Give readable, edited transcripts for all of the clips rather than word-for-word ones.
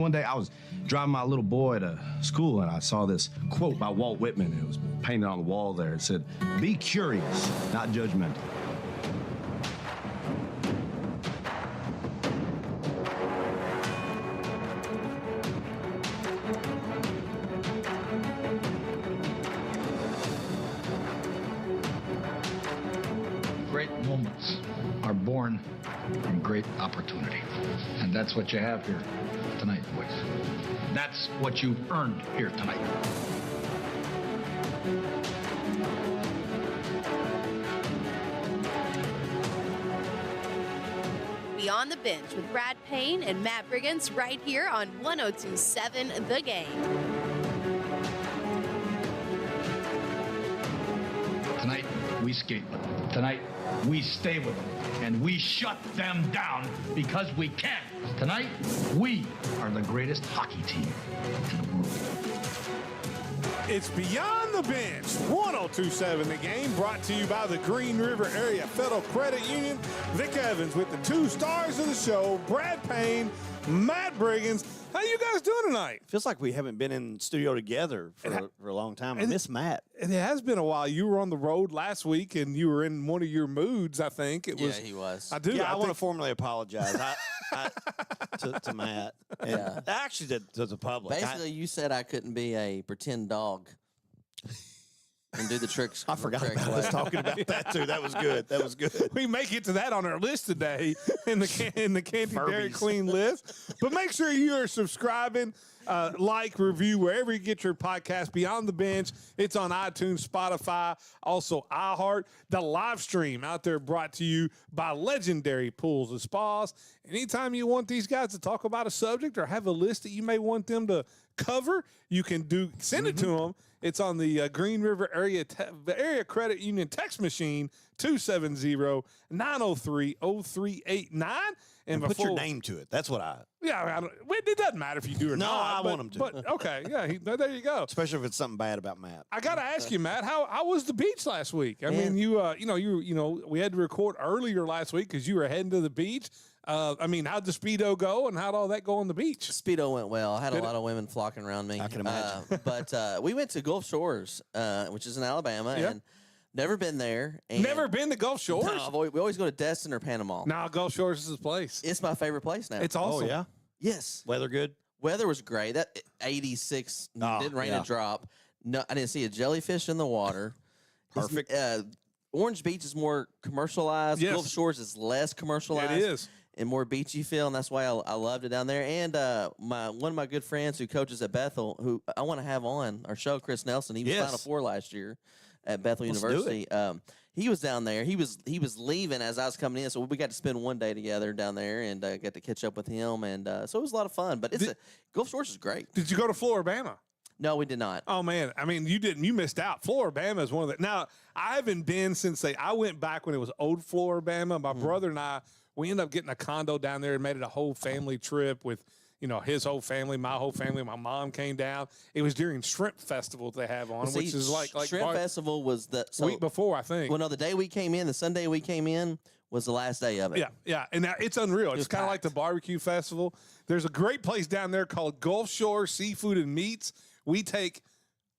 One day I was driving my little boy to school and I saw this quote by Walt Whitman. It was painted on the wall there. It said, "Be curious, not judgmental." Great moments are born from great opportunity. And that's what you have here tonight, boys. That's what you've earned here tonight. Beyond the Bench with Brad Payne and Matt Briggins right here on 102.7 The Game. Tonight, we skate with them. Tonight, we stay with them. And we shut them down because we can. Tonight, we are the greatest hockey team in the world. It's Beyond the Bench, 102.7 The Game, brought to you by the Green River Area Federal Credit Union. Vic Evans with the two stars of the show, Brad Payne, Matt Briggins. How you guys doing tonight? Feels like we haven't been in studio together for a long time. I miss Matt. It has been a while. You were on the road last week, and you were in one of your moods, I think. He was. I do. Yeah, I want to formally apologize to Matt. And actually, to the public. Basically, you said I couldn't be a pretend dog and do the tricks. I forgot about us talking about that, too. That was good. That was good. We may get to that on our list today in the Candy Dairy Queen list. But make sure you are subscribing, like, review, wherever you get your podcast. Beyond the Bench. It's on iTunes, Spotify, also iHeart. The live stream out there brought to you by Legendary Pools and Spas. Anytime you want these guys to talk about a subject or have a list that you may want them to cover, you can send it to them. It's on the Green River Area Credit Union text machine, 270-903-0389. And put your name to it. That's what I... Yeah, it doesn't matter if you do or not. No, I want them to. But, okay, yeah, there you go. Especially if it's something bad about Matt. I got to ask you, Matt, how was the beach last week? I mean, we had to record earlier last week because you were heading to the beach. How'd the Speedo go, and how'd all that go on the beach? Speedo went well. I had a lot of women flocking around me. I can imagine. But we went to Gulf Shores, which is in Alabama, and never been there. And never been to Gulf Shores? No, we always go to Destin or Panama. Nah, Gulf Shores is his place. It's my favorite place now. It's awesome. Oh, yeah? Yes. Weather good? Weather was great. That 86 didn't rain a drop. No, I didn't see a jellyfish in the water. Perfect. Orange Beach is more commercialized. Yes. Gulf Shores is less commercialized. It is. And more beachy feel, and that's why I loved it down there. And one of my good friends who coaches at Bethel, who I want to have on our show, Chris Nelson, he was Final Four last year at Bethel University. He was down there. He was leaving as I was coming in, so we got to spend one day together down there and got to catch up with him. And so it was a lot of fun. But Gulf Shores is great. Did you go to Floribama? No, we did not. Oh, man. I mean, you didn't. You missed out. Floribama is one of the... Now, I haven't been since I went back when it was old Floribama. My brother and I, we ended up getting a condo down there and made it a whole family trip with, his whole family, my whole family. My mom came down. It was during Shrimp Festival they have on, which is like Shrimp Festival was the week before, I think. Well, no, the day we came in, the Sunday we came in was the last day of it. Yeah. And now it's unreal. It's kind of like the barbecue festival. There's a great place down there called Gulf Shore Seafood and Meats. We take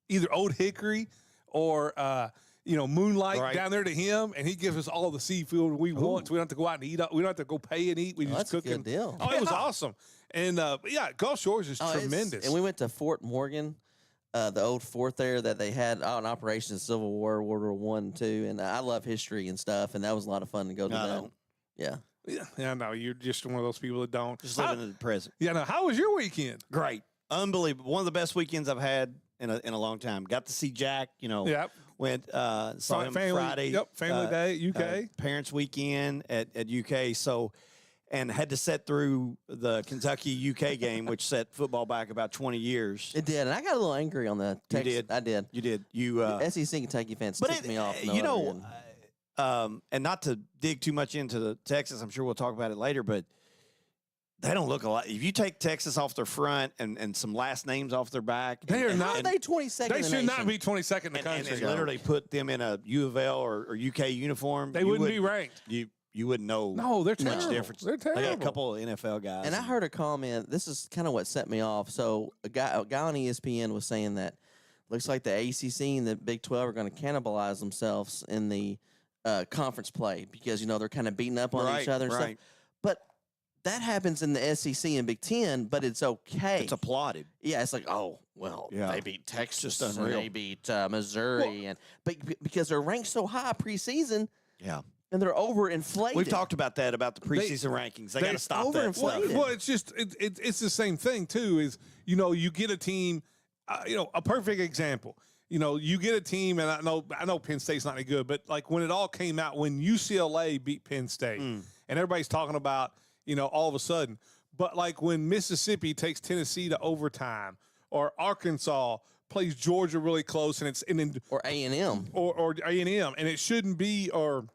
either Old Hickory or Moonlight down there to him, and he gives us all the seafood we want. So we don't have to go out and eat. We don't have to go pay and eat. We just cook. That's a good deal. Oh, it was awesome. And Gulf Shores is tremendous. And we went to Fort Morgan, the old fort there that they had on operation in the Civil War, World War I and II. And I love history and stuff, and that was a lot of fun to go to that. Yeah. Yeah, no, you're just one of those people that don't. Just living in the present. Yeah, no. How was your weekend? Great. Unbelievable. One of the best weekends I've had in a long time. Got to see Jack, Yep. Went, saw him Friday. Yep, family day at UK. Parents weekend at UK. So, and had to sit through the Kentucky UK game, which set football back about 20 years. It did. And I got a little angry on the text. You did. I did. You did. SEC Kentucky fans ticked me off. And not to dig too much into the Texas, I'm sure we'll talk about it later, but they don't look a lot. If you take Texas off their front and some last names off their back, they are not. How are they 22nd? They should not be 22nd in the country. And literally put them in a U of L or UK uniform. They wouldn't be ranked. you wouldn't know. No, they're much terrible. difference. They're terrible. They got a couple of NFL guys. And I heard a comment. This is kind of what set me off. So a guy on ESPN was saying that looks like the ACC and the Big 12 are going to cannibalize themselves in the conference play because they're kind of beating up on each other and stuff. But that happens in the SEC and Big 10, but it's okay. It's applauded. Yeah, it's like, oh, well, Yeah. they beat Texas Just and unreal. they beat Missouri, but because they're ranked so high preseason, Yeah. and they're overinflated. We've talked about that, about the preseason rankings. They got to stop that stuff. Well, it's just it's the same thing too. Is you get a team, a perfect example. You get a team, and I know Penn State's not any good, but like when it all came out, when UCLA beat Penn State, and everybody's talking about all of a sudden, but like when Mississippi takes Tennessee to overtime, or Arkansas plays Georgia really close, and or A&M or A&M, and it shouldn't be, or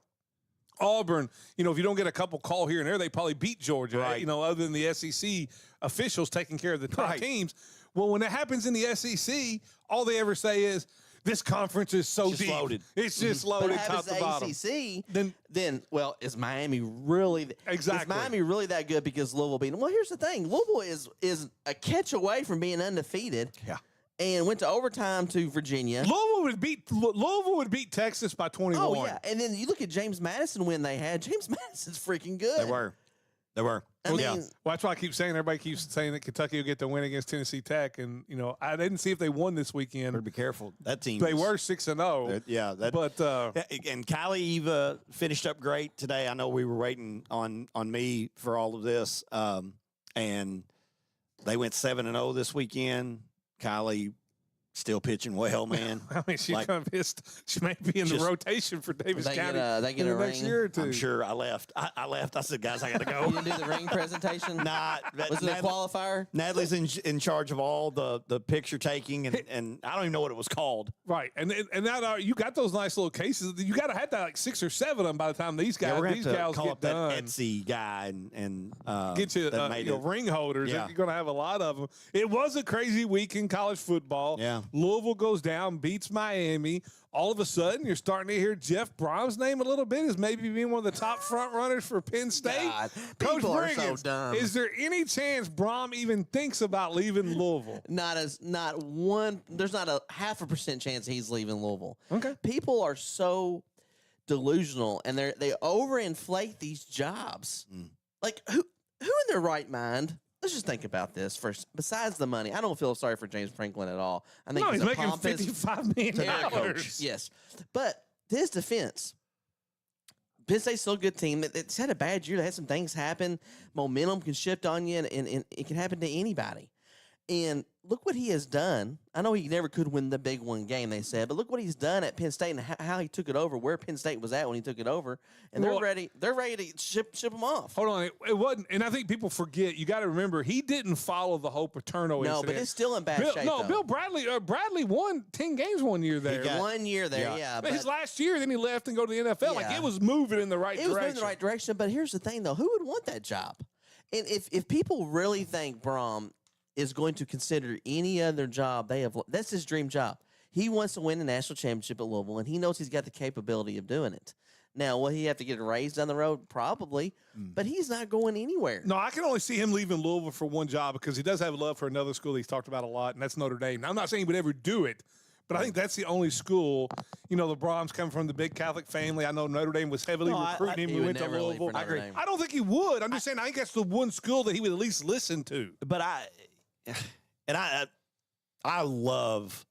Auburn, if you don't get a couple call here and there, they probably beat Georgia, right. Other than the SEC officials taking care of the top teams. Well, when it happens in the SEC, all they ever say is, this conference is so Just deep. loaded. It's just But loaded it happens top to to bottom. ACC, Then well, is Miami really Exactly. Is Miami really that good because Louisville beat them? Well, here's the thing: Louisville is a catch away from being undefeated. Yeah. And went to overtime to Virginia. Louisville would beat Texas by 21. Oh yeah, and then you look at James Madison win they had. James Madison's freaking good. They were. I mean, Well, that's why I keep saying, everybody keeps saying that Kentucky will get the win against Tennessee Tech. And, I didn't see if they won this weekend. Better be careful. That team. They were 6-0. Yeah. But and Kylie Eva finished up great today. I know we were waiting on me for all of this. And they went 7-0 this weekend. Kylie still pitching well, man. I mean, she may be in the rotation for Davis County they get in a the next ring? year or two. I'm sure I left. I left. I said, guys, I got to go. You didn't do the ring presentation? Nah, Was it a qualifier? Natalie's in charge of all the picture taking, and I don't even know what it was called. Right, and now you got those nice little cases. You got to have that like 6 or 7 of them by the time these gals call get up done. that Etsy guy and Get you, that made it. ring holders. Yeah. You're going to have a lot of them. It was a crazy week in college football. Yeah. Louisville goes down, beats Miami. All of a sudden, you're starting to hear Jeff Brom's name a little bit as maybe being one of the top front runners for Penn State. God, Coach people are so Briggins, dumb. is there any chance Brom even thinks about leaving Louisville? There's not a 0.5% chance he's leaving Louisville. Okay. People are so delusional and they overinflate these jobs. Like who in their right mind? Let's just think about this first. Besides the money, I don't feel sorry for James Franklin at all. I think He's a making pompous $55 million. coach. Yes, but to his defense, Penn State's still a good team. It's had a bad year. They had some things happen. Momentum can shift on you, and it can happen to anybody. And look what he has done. I know he never could win the big one game, they said, but look what he's done at Penn State and how he took it over, where Penn State was at when he took it over. And they're ready to ship him off. Hold on. It wasn't, and I think people forget, you got to remember, he didn't follow the whole Paterno incident. No, but it's still in bad shape, though. Bill Bradley won 10 games 1 year there. 1 year there, yeah. But his last year, then he left and go to the NFL. Like, it was moving in the right direction. It was moving in the right direction, but here's the thing, though. Who would want that job? And if people really think Brom is going to consider any other job that's his dream job. He wants to win the national championship at Louisville, and he knows he's got the capability of doing it. Now, will he have to get a raise down the road? Probably, but he's not going anywhere. No, I can only see him leaving Louisville for one job because he does have love for another school he's talked about a lot, and that's Notre Dame. Now, I'm not saying he would ever do it, but I think that's the only school. The Brahms come from the big Catholic family. I know Notre Dame was heavily recruiting him. He He would went to never leave Louisville. for Notre Dame. I don't think he would. I'm just saying I think that's the one school that he would at least listen to. But I love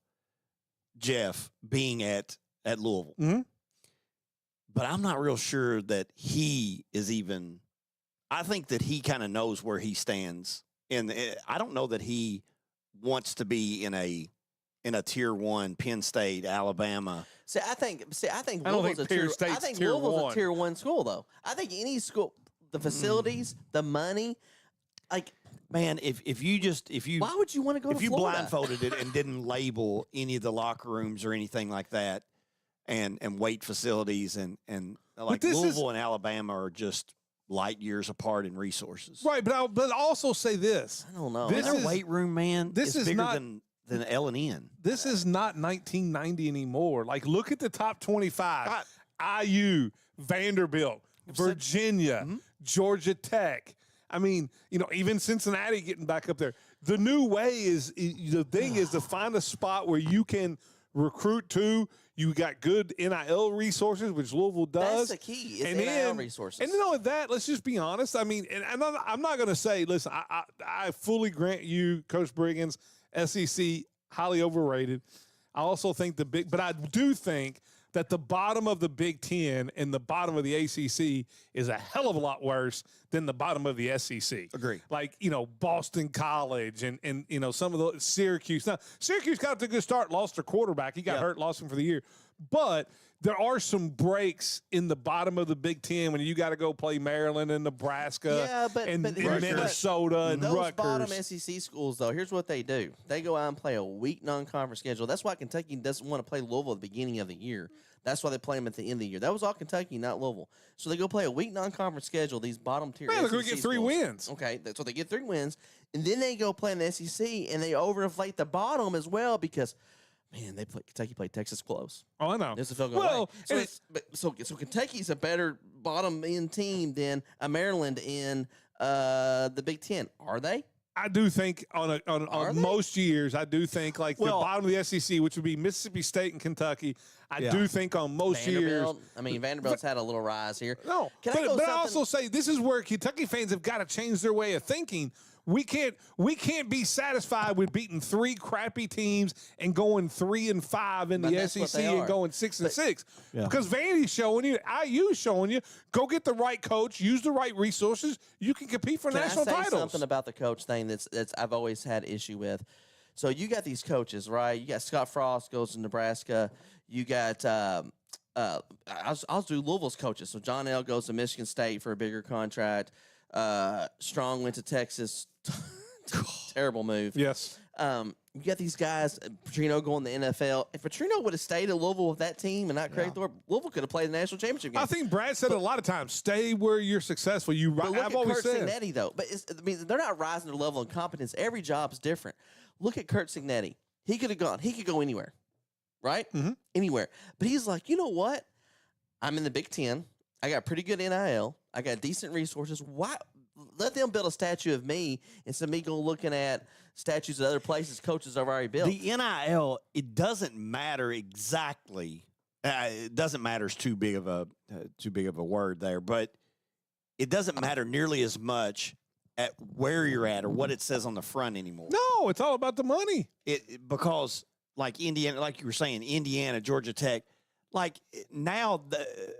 Jeff being at Louisville. Mm-hmm. But I'm not real sure that he is even. I think that he kind of knows where he stands. I don't know that he wants to be in a Tier 1 Penn State, Alabama. I think I don't Louisville's think Tier Louisville's a Tier 1 school, though. I think any school, the facilities, the money, like. Man, if you Why would you want to go to Florida? If you blindfolded it and didn't label any of the locker rooms or anything like that, and weight facilities and like Louisville and Alabama are just light years apart in resources. Right, but I'll also say this. I don't know. Their weight room, man, this is bigger not than L&N. This is not 1990 anymore. Like, look at the top 25. IU, Vanderbilt, Virginia, Georgia Tech. I mean, even Cincinnati getting back up there. The new way is the thing is to find a spot where you can recruit to. You got good NIL resources, which Louisville does. That's the key. Is NIL resources. And with that, let's just be honest. I mean, and I'm not going to say, listen, I fully grant you, Coach Briggins, SEC highly overrated. I also think but I do think that the bottom of the Big Ten and the bottom of the ACC is a hell of a lot worse than the bottom of the SEC. Agree. Like, Boston College and some of the Syracuse. Now, Syracuse got a good start, lost their quarterback. He got hurt, lost him for the year. But there are some breaks in the bottom of the Big Ten when you got to go play Maryland and Nebraska and Minnesota and those Rutgers. Bottom SEC schools, though, here's what they do. They go out and play a weak non-conference schedule. That's why Kentucky doesn't want to play Louisville at the beginning of the year. That's why they play them at the end of the year. That was all Kentucky, not Louisville. So they go play a weak non-conference schedule, these bottom-tier SEC they're going to get 3 schools. wins. Okay, so they get 3 wins, and then they go play in the SEC, and they overinflate the bottom as well because – man, Kentucky played Texas close. Oh, I know. It's a field goal away. So Kentucky's a better bottom end team than a Maryland in the Big Ten. Are they? I do think on most years, I do think the bottom of the SEC, which would be Mississippi State and Kentucky. I do think on most years. I mean, Vanderbilt's had a little rise here. No, but I also say this is where Kentucky fans have got to change their way of thinking. We can't be satisfied with beating 3 crappy teams and going 3-5 in the SEC and going 6-6 because Vandy's showing you, IU's showing you, go get the right coach, use the right resources, you can compete for national titles. Can I say something about the coach thing that's I've always had issue with? So you got these coaches, right? You got Scott Frost goes to Nebraska. You got I'll do Louisville's coaches. So John L goes to Michigan State for a bigger contract. Strong went to Texas. Terrible move. Yes. You got these guys, Petrino going to the NFL. If Petrino would have stayed at Louisville with that team and not Craig Thorpe, Louisville could have played the national championship game. I think Brad said it a lot of times, stay where you're successful. I've always said. Signetti, though. But they're not rising to the level of competence. Every job's different. Look at Kurt Signetti. He could go anywhere, right? Mm-hmm. Anywhere. But he's like, you know what? I'm in the Big Ten. I got pretty good NIL. I got decent resources. Why? Let them build a statue of me instead of me go looking at statues of other places coaches have already built. The NIL, it doesn't matter exactly. It doesn't matter is too big of a word there, but it doesn't matter nearly as much at where you're at or what it says on the front anymore. No, it's all about the money. Because like Indiana, like you were saying, Indiana, Georgia Tech, like now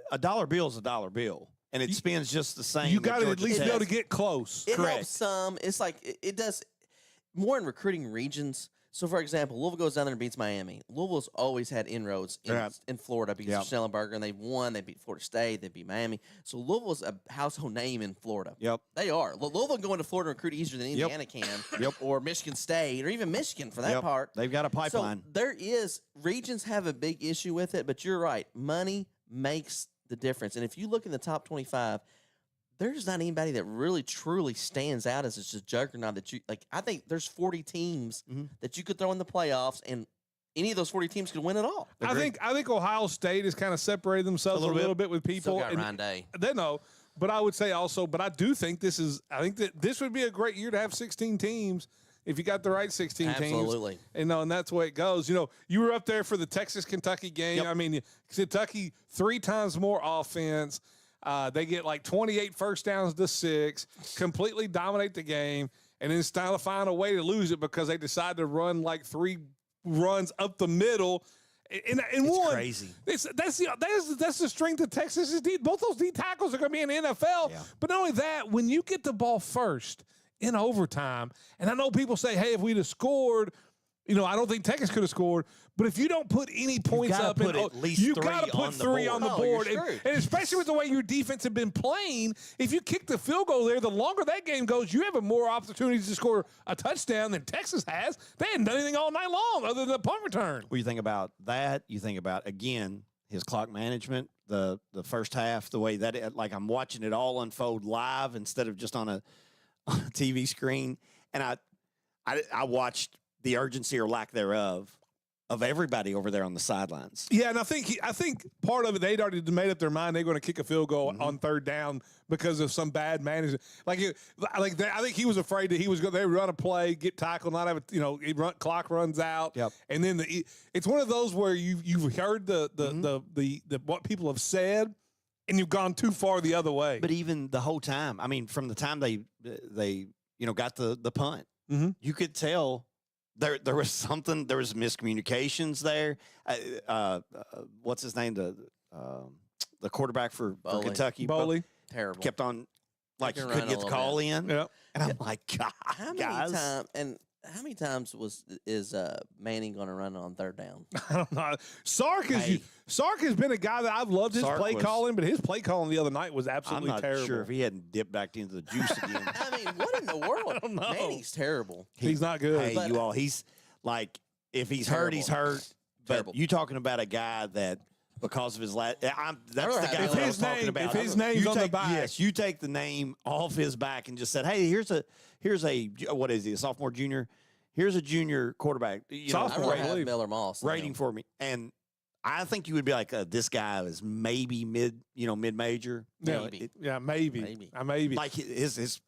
a dollar bill is a dollar bill. And it spins just the same. You got to at least be able to get close. It helps some. It's like it does more in recruiting regions. So, for example, Louisville goes down there and beats Miami. Louisville's always had inroads in Florida because of Schellenberger, and they've won. They beat Florida State. They beat Miami. So, Louisville's a household name in Florida. Yep. They are. Louisville going to Florida and recruit easier than Indiana can. Or Michigan State, or even Michigan for that part. They've got a pipeline. So, regions have a big issue with it, but you're right. Money makes the difference. And if you look in the top 25, there's not anybody that really truly stands out as just a juggernaut that you like. I think there's 40 teams that you could throw in the playoffs, and any of those 40 teams could win it all. I think Ohio State has kind of separated themselves a little bit with people. Still got Ryan Day. They know, but I would say also, but I do think I think that this would be a great year to have 16 teams. If you got the right 16 teams. Absolutely. And that's the way it goes. You were up there for the Texas-Kentucky game. Yep. I mean, Kentucky 3 times more offense. They get like 28 first downs to 6, completely dominate the game, and then still find a way to lose it because they decide to run like 3 runs up the middle. And it's crazy. That's the strength of Texas's D. Both those D tackles are going to be in the NFL. Yeah. But not only that, when you get the ball first – in overtime, and I know people say, hey, if we'd have scored, I don't think Texas could have scored, but if you don't put any points up, you got to put 3 on the board. And especially with the way your defense had been playing, if you kick the field goal there, the longer that game goes, you have more opportunities to score a touchdown than Texas has. They hadn't done anything all night long other than a punt return. Well, you think about that. You think about, again, his clock management, the first half, the way that I'm watching it all unfold live instead of just on a TV screen, and I watched the urgency or lack thereof of everybody over there on the sidelines. Yeah, and I think part of it, they'd already made up their mind they're going to kick a field goal on third down because of some bad management. I think he was afraid that they would run a play, get tackled, not have clock runs out. Yep. And then it's one of those where you've heard the what people have said, and you've gone too far the other way. But even the whole time, I mean, from the time they got the punt, you could tell. There was something. There was miscommunications there. What's his name? The quarterback for Kentucky, Boley. Terrible. Kept on couldn't get the call in. Yep. And I'm like, God, How many times is Manning going to run on third down? I don't know. Sark has been a guy that I've loved his play calling, but his play calling the other night was absolutely I'm not terrible. sure if he hadn't dipped back into the juice again. I mean, what in the world? I don't know. Manning's terrible. He's not good. Hey, you all, he's like, if he's hurt, he's hurt. Terrible. But you talking about a guy that because of his last, that's the guy If that I his was talking about. If his name's on the back. Yes, you take the name off his back and just said, hey, here's a what is he, a sophomore, junior? Here's a junior quarterback. Sophomore, I have Miller Moss. Rating for me. And I think you would be like, this guy is maybe mid-major. Maybe. Maybe. Like his reads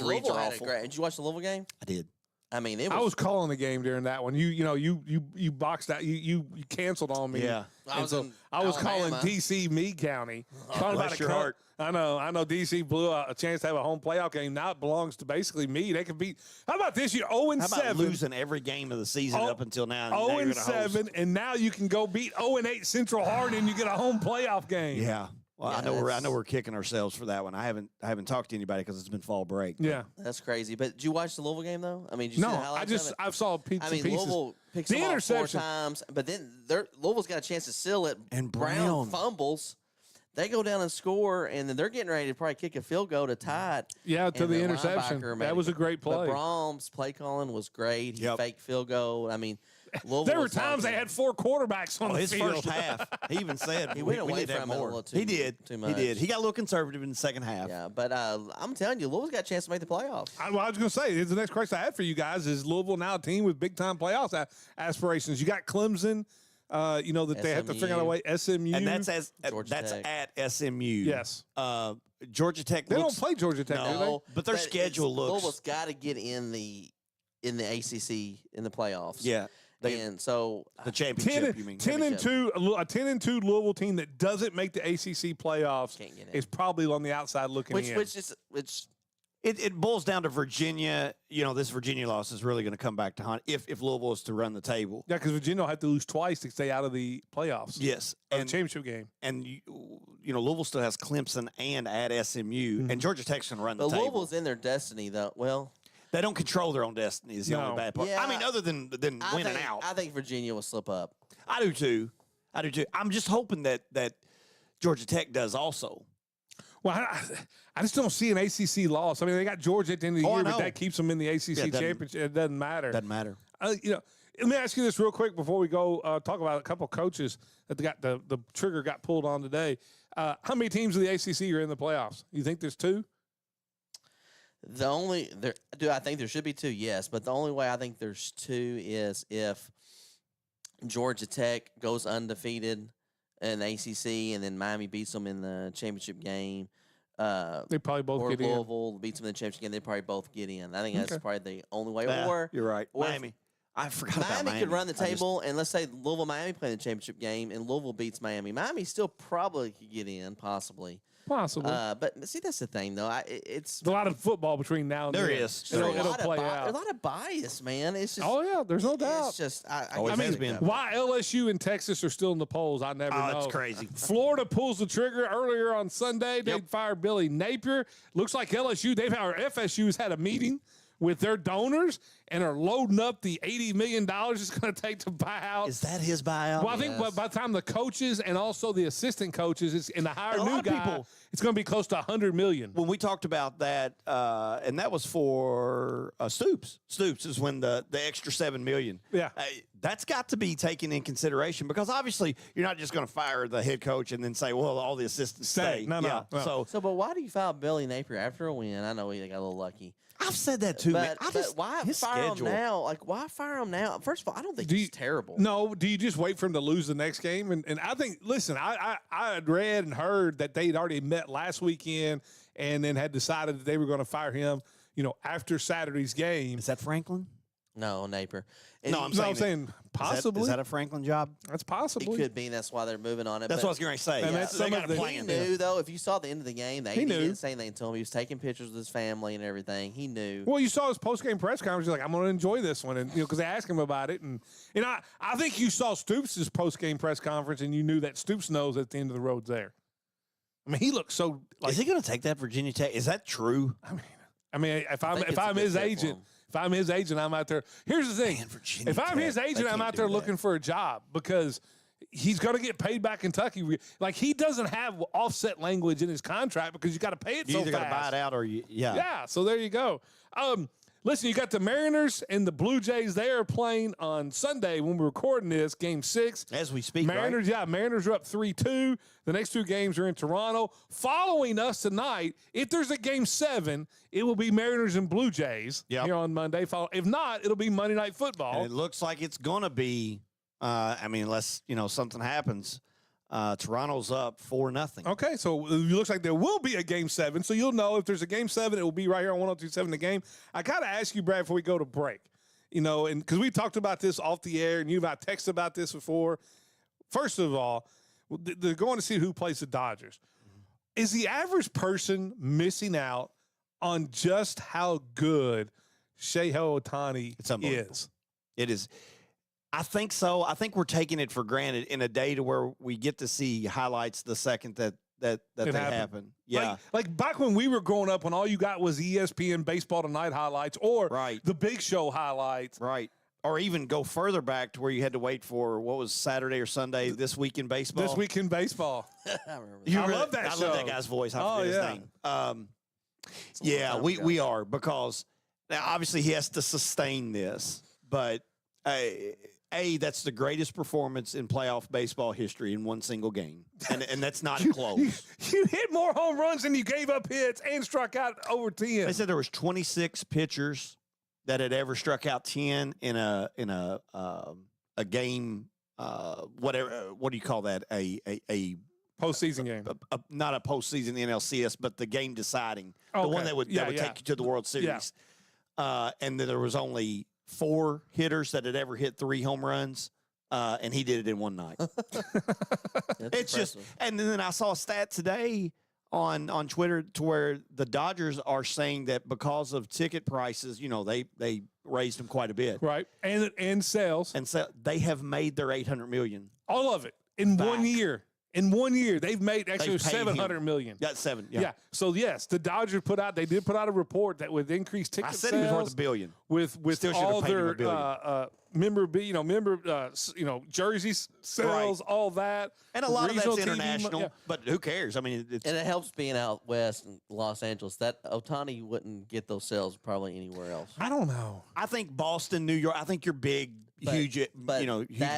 Louisville are had awful. Did you watch the Louisville game? I did. I mean, I was calling the game during that one. You boxed out. You canceled on me. Yeah. I was in I was calling Alabama. DC Meade County. Talking bless about your heart. I know. DC blew a chance to have a home playoff game. Now it belongs to basically me. They can beat. How about this year? 0-7. How about losing every game of the season up until now? 0-7, and now you can go beat 0-8 Central Hardin, and you get a home playoff game. Yeah. Well, Yeah, I know we're kicking ourselves for that one. I haven't talked to anybody because it's been fall break. Yeah. That's crazy. But did you watch the Louisville game though? I mean, did you No, see the highlights of it? I saw pieces. I mean, Louisville picks The them off 4 interception. times, but then Louisville's got a chance to seal it. And Brown Brown. fumbles. They go down and score, and then they're getting ready to probably kick a field goal to tie it. Yeah, to And the the interception. linebacker made That was a great But play. Brahms' play calling was great. He Yep. faked field goal. I mean, Louisville There were was times they like- had 4 quarterbacks on the His field. first half, he even said He we went away need to have from it a more. little too- He did. too He much. did. He got a little conservative in the second half. Yeah, but I'm telling you, Louisville's got a chance to make the playoffs. I was going to say, the next question I had for you guys is Louisville now a team with big-time playoffs aspirations. You got Clemson, that they have to figure out a way. SMU. And that's Georgia that's Tech. at SMU. Yes. Georgia Tech. They looks, don't play Georgia Tech, do they? No, but their schedule looks. Louisville's got to get in the ACC in the playoffs. Yeah. And so The championship, you mean? 10-2, a 10-2 Louisville team that doesn't make the ACC playoffs Can't get in. is probably on the outside looking in. which It boils down to Virginia. This Virginia loss is really going to come back to haunt if Louisville is to run the table. Yeah, because Virginia will have to lose twice to stay out of the playoffs. Yes, Or the championship game. and Louisville still has Clemson and at SMU, and Georgia Tech's going to run the but table. Louisville's in their destiny though. Well, They don't control their own destiny. Is the No. only bad part. Yeah. I mean, other than winning out. I think Virginia will slip up. I do too. I'm just hoping that Georgia Tech does also. Well, I just don't see an ACC loss. I mean, they got Georgia at the end of the Oh, I year, but know. that keeps them in the ACC it doesn't- championship. It doesn't matter. Doesn't matter. Let me ask you this real quick before we go talk about a couple of coaches that got the trigger got pulled on today. How many teams in the ACC are in the playoffs? You think there's 2? I think there should be 2, yes, but the only way I think there's 2 is if Georgia Tech goes undefeated in the ACC and then Miami beats them in the championship game. They probably both or get in. Louisville beats them in the championship game. They probably both get in. I think that's Okay. probably the only way. Yeah, Or you're right. or if Miami. I forgot about Miami. could run the I just- table, and let's say Louisville Miami play the championship game, and Louisville beats Miami. Miami still probably could get in, possibly. Possibly. But see, that's the thing, though. It's There's a lot of football between now and There then. is. there's It'll a lot of play There's out. a lot of bias, man. It's just. Oh, yeah, there's no doubt. It's just. I Always can't has think been. of it. Why LSU and Texas are still in the polls, I never know. Oh, it's crazy. Florida pulls the trigger earlier on Sunday. They fired Billy Napier. Looks like FSU's had a meeting with their donors and are loading up the $80 million it's going to take to buy out. Is that his buyout? Well, I think by the time the coaches and also the assistant coaches and the hire And a new lot of guy, people- it's going to be close to $100 million. When we talked about that, and that was for Stoops. Stoops is when the extra $7 million. Yeah. That's got to be taken in consideration because obviously you're not just going to fire the head coach and then say, well, all the assistants stay. No. So So, but why do you file Billy Napier after a win? I know he got a little lucky. I've said that too, man. But why fire him now? Like, why fire him now? First of all, I don't think he's terrible. No, do you just wait for him to lose the next game? And I think, listen, I had read and heard that they'd already met last weekend and then had decided that they were going to fire him, after Saturday's game. Is that Franklin? No, Napier. No, I'm saying possibly. Is that a Franklin job? That's possible. It could be. That's why they're moving on it. That's what I was going to say. And that's they got a plan. He knew, though, if you saw the end of the game, the AD knew. didn't say anything to him. He was taking pictures with his family and everything. He knew. Well, you saw his post-game press conference. He's like, I'm going to enjoy this one. And, because they asked him about it. And I think you saw Stoops' post-game press conference, and you knew that Stoops knows at the end of the road's there. I mean, he looks so like. Is he going to take that Virginia Tech? Is that true? I mean, if I'm his agent. If I'm his agent, I'm out there. Here's the thing. Man, Virginia if I'm Tech, his agent, I'm out there looking for a job because he's going to get paid by Kentucky. Like, he doesn't have offset language in his contract because you got to pay it so fast. You either got to buy it out or Yeah, so there you go. Listen, you got the Mariners and the Blue Jays. They are playing on Sunday when we're recording this, Game 6. As we speak, Mariners, right? Mariners are up 3-2. The next two games are in Toronto. Following us tonight, if there's a Game 7, it will be Mariners and Blue Jays here on Monday. If not, it'll be Monday Night Football. And it looks like it's going to be, unless, something happens. Toronto's up 4-0. Okay, so it looks like there will be a Game 7. So you'll know if there's a Game 7, it will be right here on 102.7 The Game. I got to ask you, Brad, before we go to break, and because we talked about this off the air, and you and I texted about this before. First of all, they're going to see who plays the Dodgers. Is the average person missing out on just how good Shohei Ohtani is? It is. I think so. I think we're taking it for granted in a day to where we get to see highlights the second that they happen. Yeah. Like back when we were growing up, when all you got was ESPN Baseball Tonight highlights or the Big Show highlights. Right. Or even go further back to where you had to wait for, what was Saturday or Sunday, This Week in Baseball? This Week in Baseball. I remember that. I love that show. I love that guy's voice. I forget his name. We are, because now obviously he has to sustain this, but that's the greatest performance in playoff baseball history in one single game, and that's not close. You hit more home runs than you gave up hits and struck out over 10. They said there was 26 pitchers that had ever struck out 10 in a game. Whatever. What do you call that? A postseason game. Not a postseason NLCS, but the game deciding, the Okay. one that would take you to the World Series. And then there was only 4 hitters that had ever hit 3 home runs, and he did it in one night. It's just, and then I saw a stat today on Twitter to where the Dodgers are saying that because of ticket prices, they raised them quite a bit, right? And sales, and so they have made their $800 million, all of it in back. 1 year. In 1 year, they've made actually $700 million. Got 7. Yeah. So yes, the Dodgers did put out a report that would increase ticket sales. I said he was worth $1 billion. With Still all paid him their $1 billion. jerseys sales, all that, and a lot of that's regional TV, international. But who cares? I mean, and it helps being out west in Los Angeles. That Ohtani wouldn't get those sales probably anywhere else. I don't know. I think Boston, New York. I think you're big. Huge, huge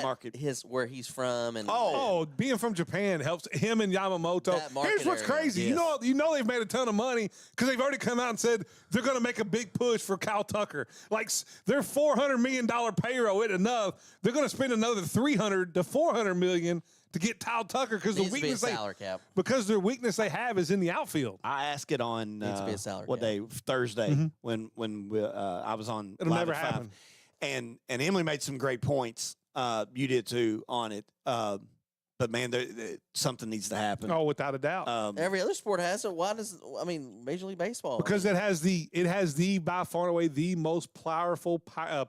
market. Where he's from, and being from Japan helps him and Yamamoto. Here's what's crazy: yes. you know they've made a ton of money because they've already come out and said they're going to make a big push for Kyle Tucker. Like their $400 million payroll isn't enough. They're going to spend another $300 to $400 million to get Kyle Tucker because the weakness their weakness they have is in the outfield. I asked it on what day? Thursday when I was on. It'll Live never at 5. happen. And Emily made some great points. You did too on it. But man, something needs to happen. Oh, without a doubt. Every other sport has it. Why does Major League Baseball? Because it has the by far and away the most powerful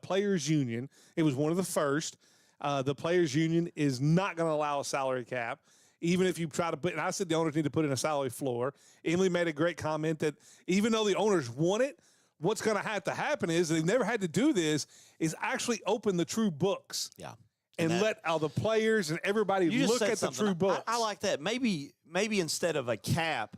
players union. It was one of the first. The players union is not going to allow a salary cap. Even if you try to put, and I said the owners need to put in a salary floor. Emily made a great comment that even though the owners want it, what's going to have to happen is they've never had to do this is actually open the true books. Yeah. And let all the players and everybody look at the true books. I like that. Maybe instead of a cap,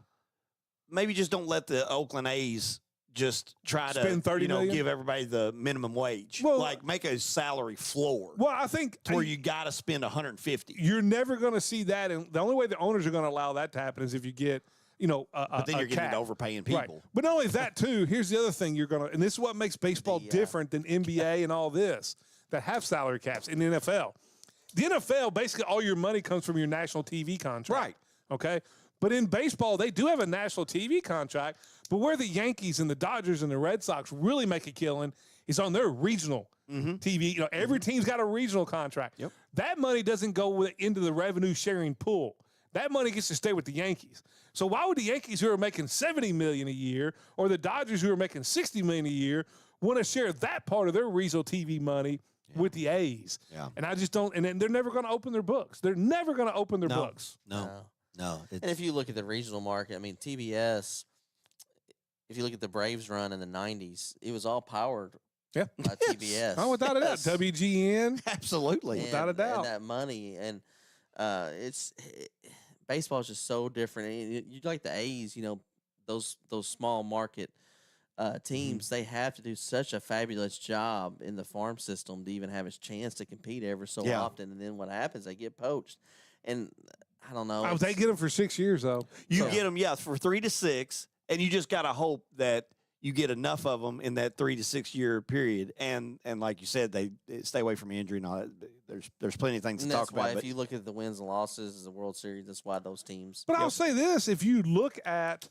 maybe just don't let the Oakland A's just try spend $30 million? Give everybody the minimum wage. Well, like make a salary floor. Well, I think where you got to spend $150. You're never going to see that, and the only way the owners are going to allow that to happen is if you get But then you're getting cap. into overpaying Right. people. But not only that, too, here's the other thing and this is what makes baseball different than NBA and all this that have salary caps in the NFL. The NFL, basically all your money comes from your national TV contract. Right. Okay? But in baseball, they do have a national TV contract, but where the Yankees and the Dodgers and the Red Sox really make a killing is on their regional TV. Every team's got a regional contract. Yep. That money doesn't go into the revenue sharing pool. That money gets to stay with the Yankees. So why would the Yankees, who are making $70 million a year, or the Dodgers, who are making $60 million a year, want to share that part of their regional TV money with the A's? Yeah. And I just don't. And then they're never going to open their books. They're never going to open their books. No. And if you look at the regional market, I mean, TBS, if you look at the Braves run in the 90s, it was all powered Yeah. by TBS. Oh, without a doubt. WGN. Absolutely. Without a doubt. And that money. And baseball is just so different. You like the A's, those small market teams, they have to do such a fabulous job in the farm system to even have a chance to compete ever so often. And then what happens, they get poached. And I don't know. They get them for 6 years, though. You get them, for 3 to 6, and you just got to hope that you get enough of them in that 3 to 6 year period. And like you said, they stay away from injury and all that. There's plenty of things to talk about. If you look at the wins and losses, the World Series, that's why those teams. But I'll say this: if you look at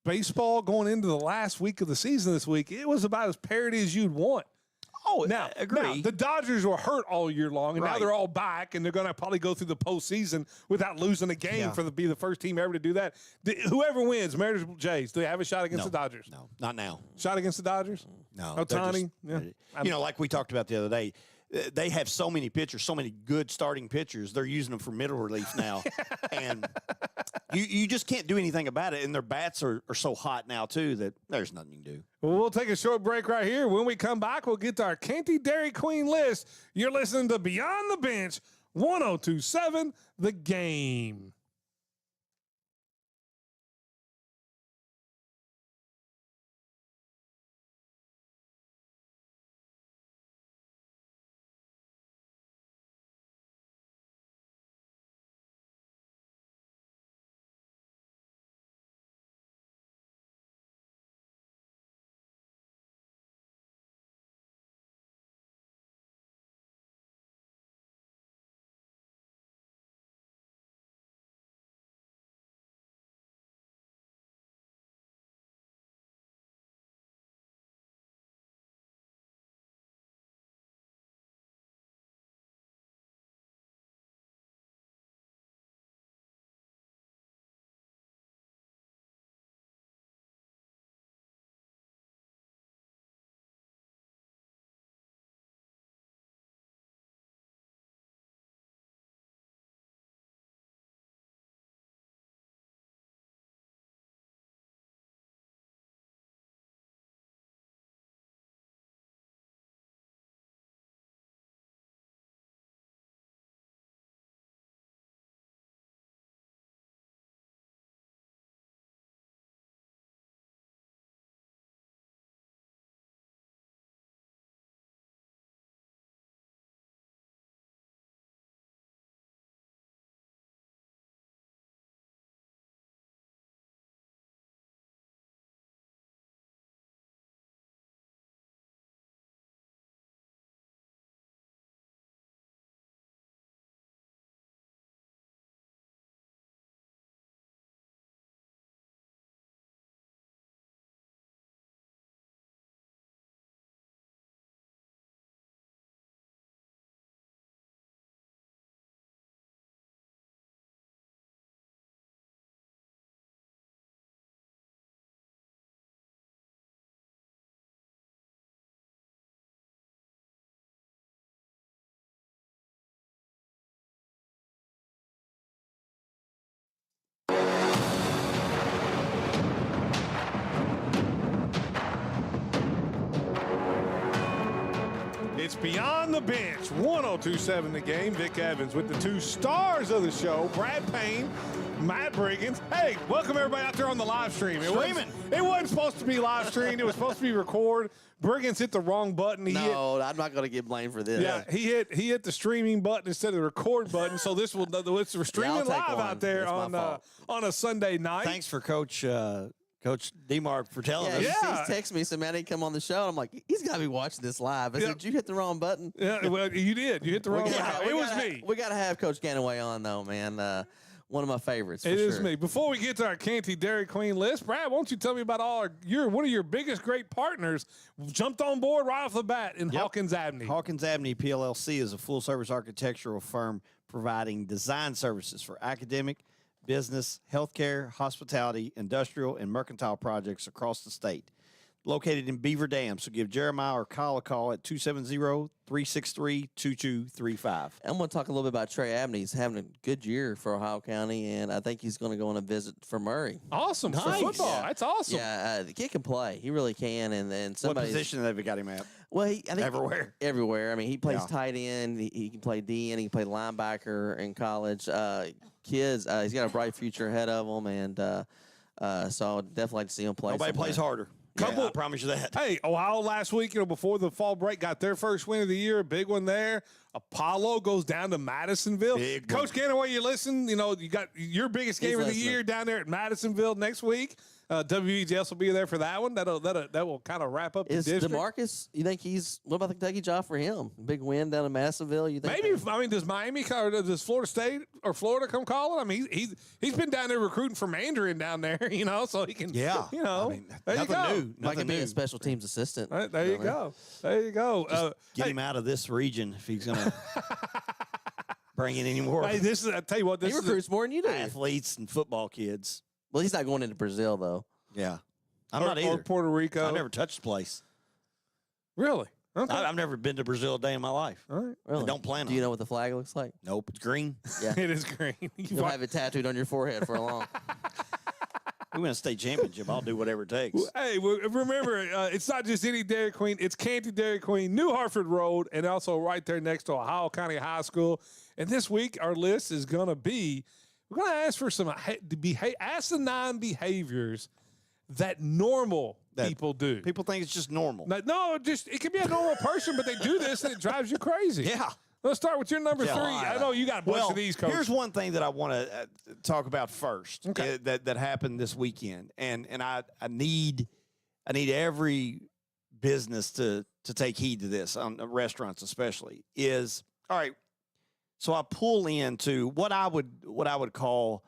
baseball going into the last week of the season this week, it was about as parity as you'd want. Oh, now, agree. Now, the Dodgers were hurt all year long, and now they're all back, and they're going to probably go through the postseason without losing a game for be the first team ever to do that. Whoever wins, Mariners, Jays, do they have a shot against the Dodgers? No, not now. Shot against the Dodgers? No. Ohtani? Yeah. Like we talked about the other day, they have so many pitchers, so many good starting pitchers. They're using them for middle relief now. And you just can't do anything about it. And their bats are so hot now, too, that there's nothing you can do. Well, we'll take a short break right here. When we come back, we'll get to our Canty Dairy Queen list. You're listening to Beyond the Bench, 1027 The Game. It's Beyond the Bench, 1027 The Game. Vic Evans with the two stars of the show, Brad Payne, Matt Briggins. Hey, welcome everybody out there on the live stream. It wasn't supposed to be live streamed. It was supposed to be recorded. Briggins hit the wrong button. I'm not going to get blamed for this. Yeah, he hit the streaming button instead of the record button. So we're streaming live out there on a Sunday night. Thanks for Coach DeMarc for telling us. He's texted me, said, man, I didn't come on the show. And I'm like, he's got to be watching this live. I said, did you hit the wrong button? Yeah, well, you did. You hit the wrong button. It was me. We got to have Coach Ganaway on, though, man. One of my favorites. It is me. Before we get to our Canty Dairy Queen list, Brad, why don't you tell me about one of your biggest great partners jumped on board right off the bat in Hawkins Abney. Hawkins Abney PLLC is a full-service architectural firm providing design services for academic, business, healthcare, hospitality, industrial, and mercantile projects across the state. Located in Beaver Dam, so give Jeremiah or Kyle a call at 270-363-2235. I'm going to talk a little bit about Trey Abney. He's having a good year for Ohio County, and I think he's going to go on a visit for Murray. Awesome. Nice. For football. Yeah. That's awesome. Yeah, the kid can play. He really can. And then what position have you got him at? Well, I think everywhere. I mean, he plays tight end. He can play DN. He can play linebacker in college. He's got a bright future ahead of him, and so I would definitely like to see him play. Nobody plays harder. I promise you that. Hey, Ohio last week, before the fall break, got their first win of the year, a big one there. Apollo goes down to Madisonville. Coach Ganaway, you listen, you got your biggest game of the year down there at Madisonville next week. WEJS will be there for that one. That will kind of wrap up the district. DeMarcus, you think what about the Kentucky job for him? Big win down in Madisonville, you think? Maybe. Does Miami or does Florida State or Florida come calling? I mean, he's been down there recruiting for Mandarin down there, so he can. Yeah. There you go. Might be a special teams assistant. Right, there you go. There you go. Get him out of this region if he's going to bring in any more. Hey, I tell you what, he recruits more than you do. Athletes and football kids. Well, he's not going into Brazil, though. Yeah. I'm not either. Or Puerto Rico. I've never touched the place. Really? Okay. I've never been to Brazil a day in my life. All right. Really? I don't plan on it. Do you know what the flag looks like? Nope. It's green. Yeah. It is green. You'll have it tattooed on your forehead for a long. We win a state championship. I'll do whatever it takes. Hey, remember, it's not just any Dairy Queen. It's Canty Dairy Queen, New Hartford Road, and also right there next to Ohio County High School. And this week, our list is going to be, we're going to ask for some asinine behaviors that normal people do. People think it's just normal. No, it can be a normal person, but they do this and it drives you crazy. Yeah. Let's start with your number 3. I know you got a bunch of these, Coach. Here's one thing that I want to talk about first that happened this weekend, and I need every business to take heed to this, on restaurants especially. Is all right. So I pull into what I would call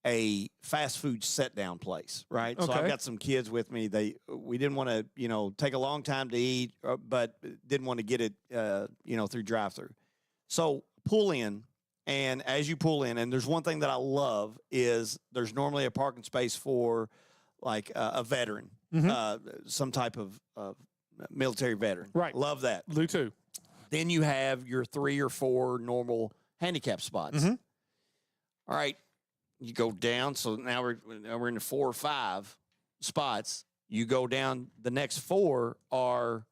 a fast food set down place, right? Okay. So I've got some kids with me. We didn't want to take a long time to eat, but didn't want to get it through drive-through. So pull in, and as you pull in, and there's one thing that I love is there's normally a parking space for like a veteran, some type of military veteran. Right. Love that. Lou too. Then you have your 3 or 4 normal handicap spots. All right. You go down. So now we're in the 4 or 5 spots. You go down. The next 4 are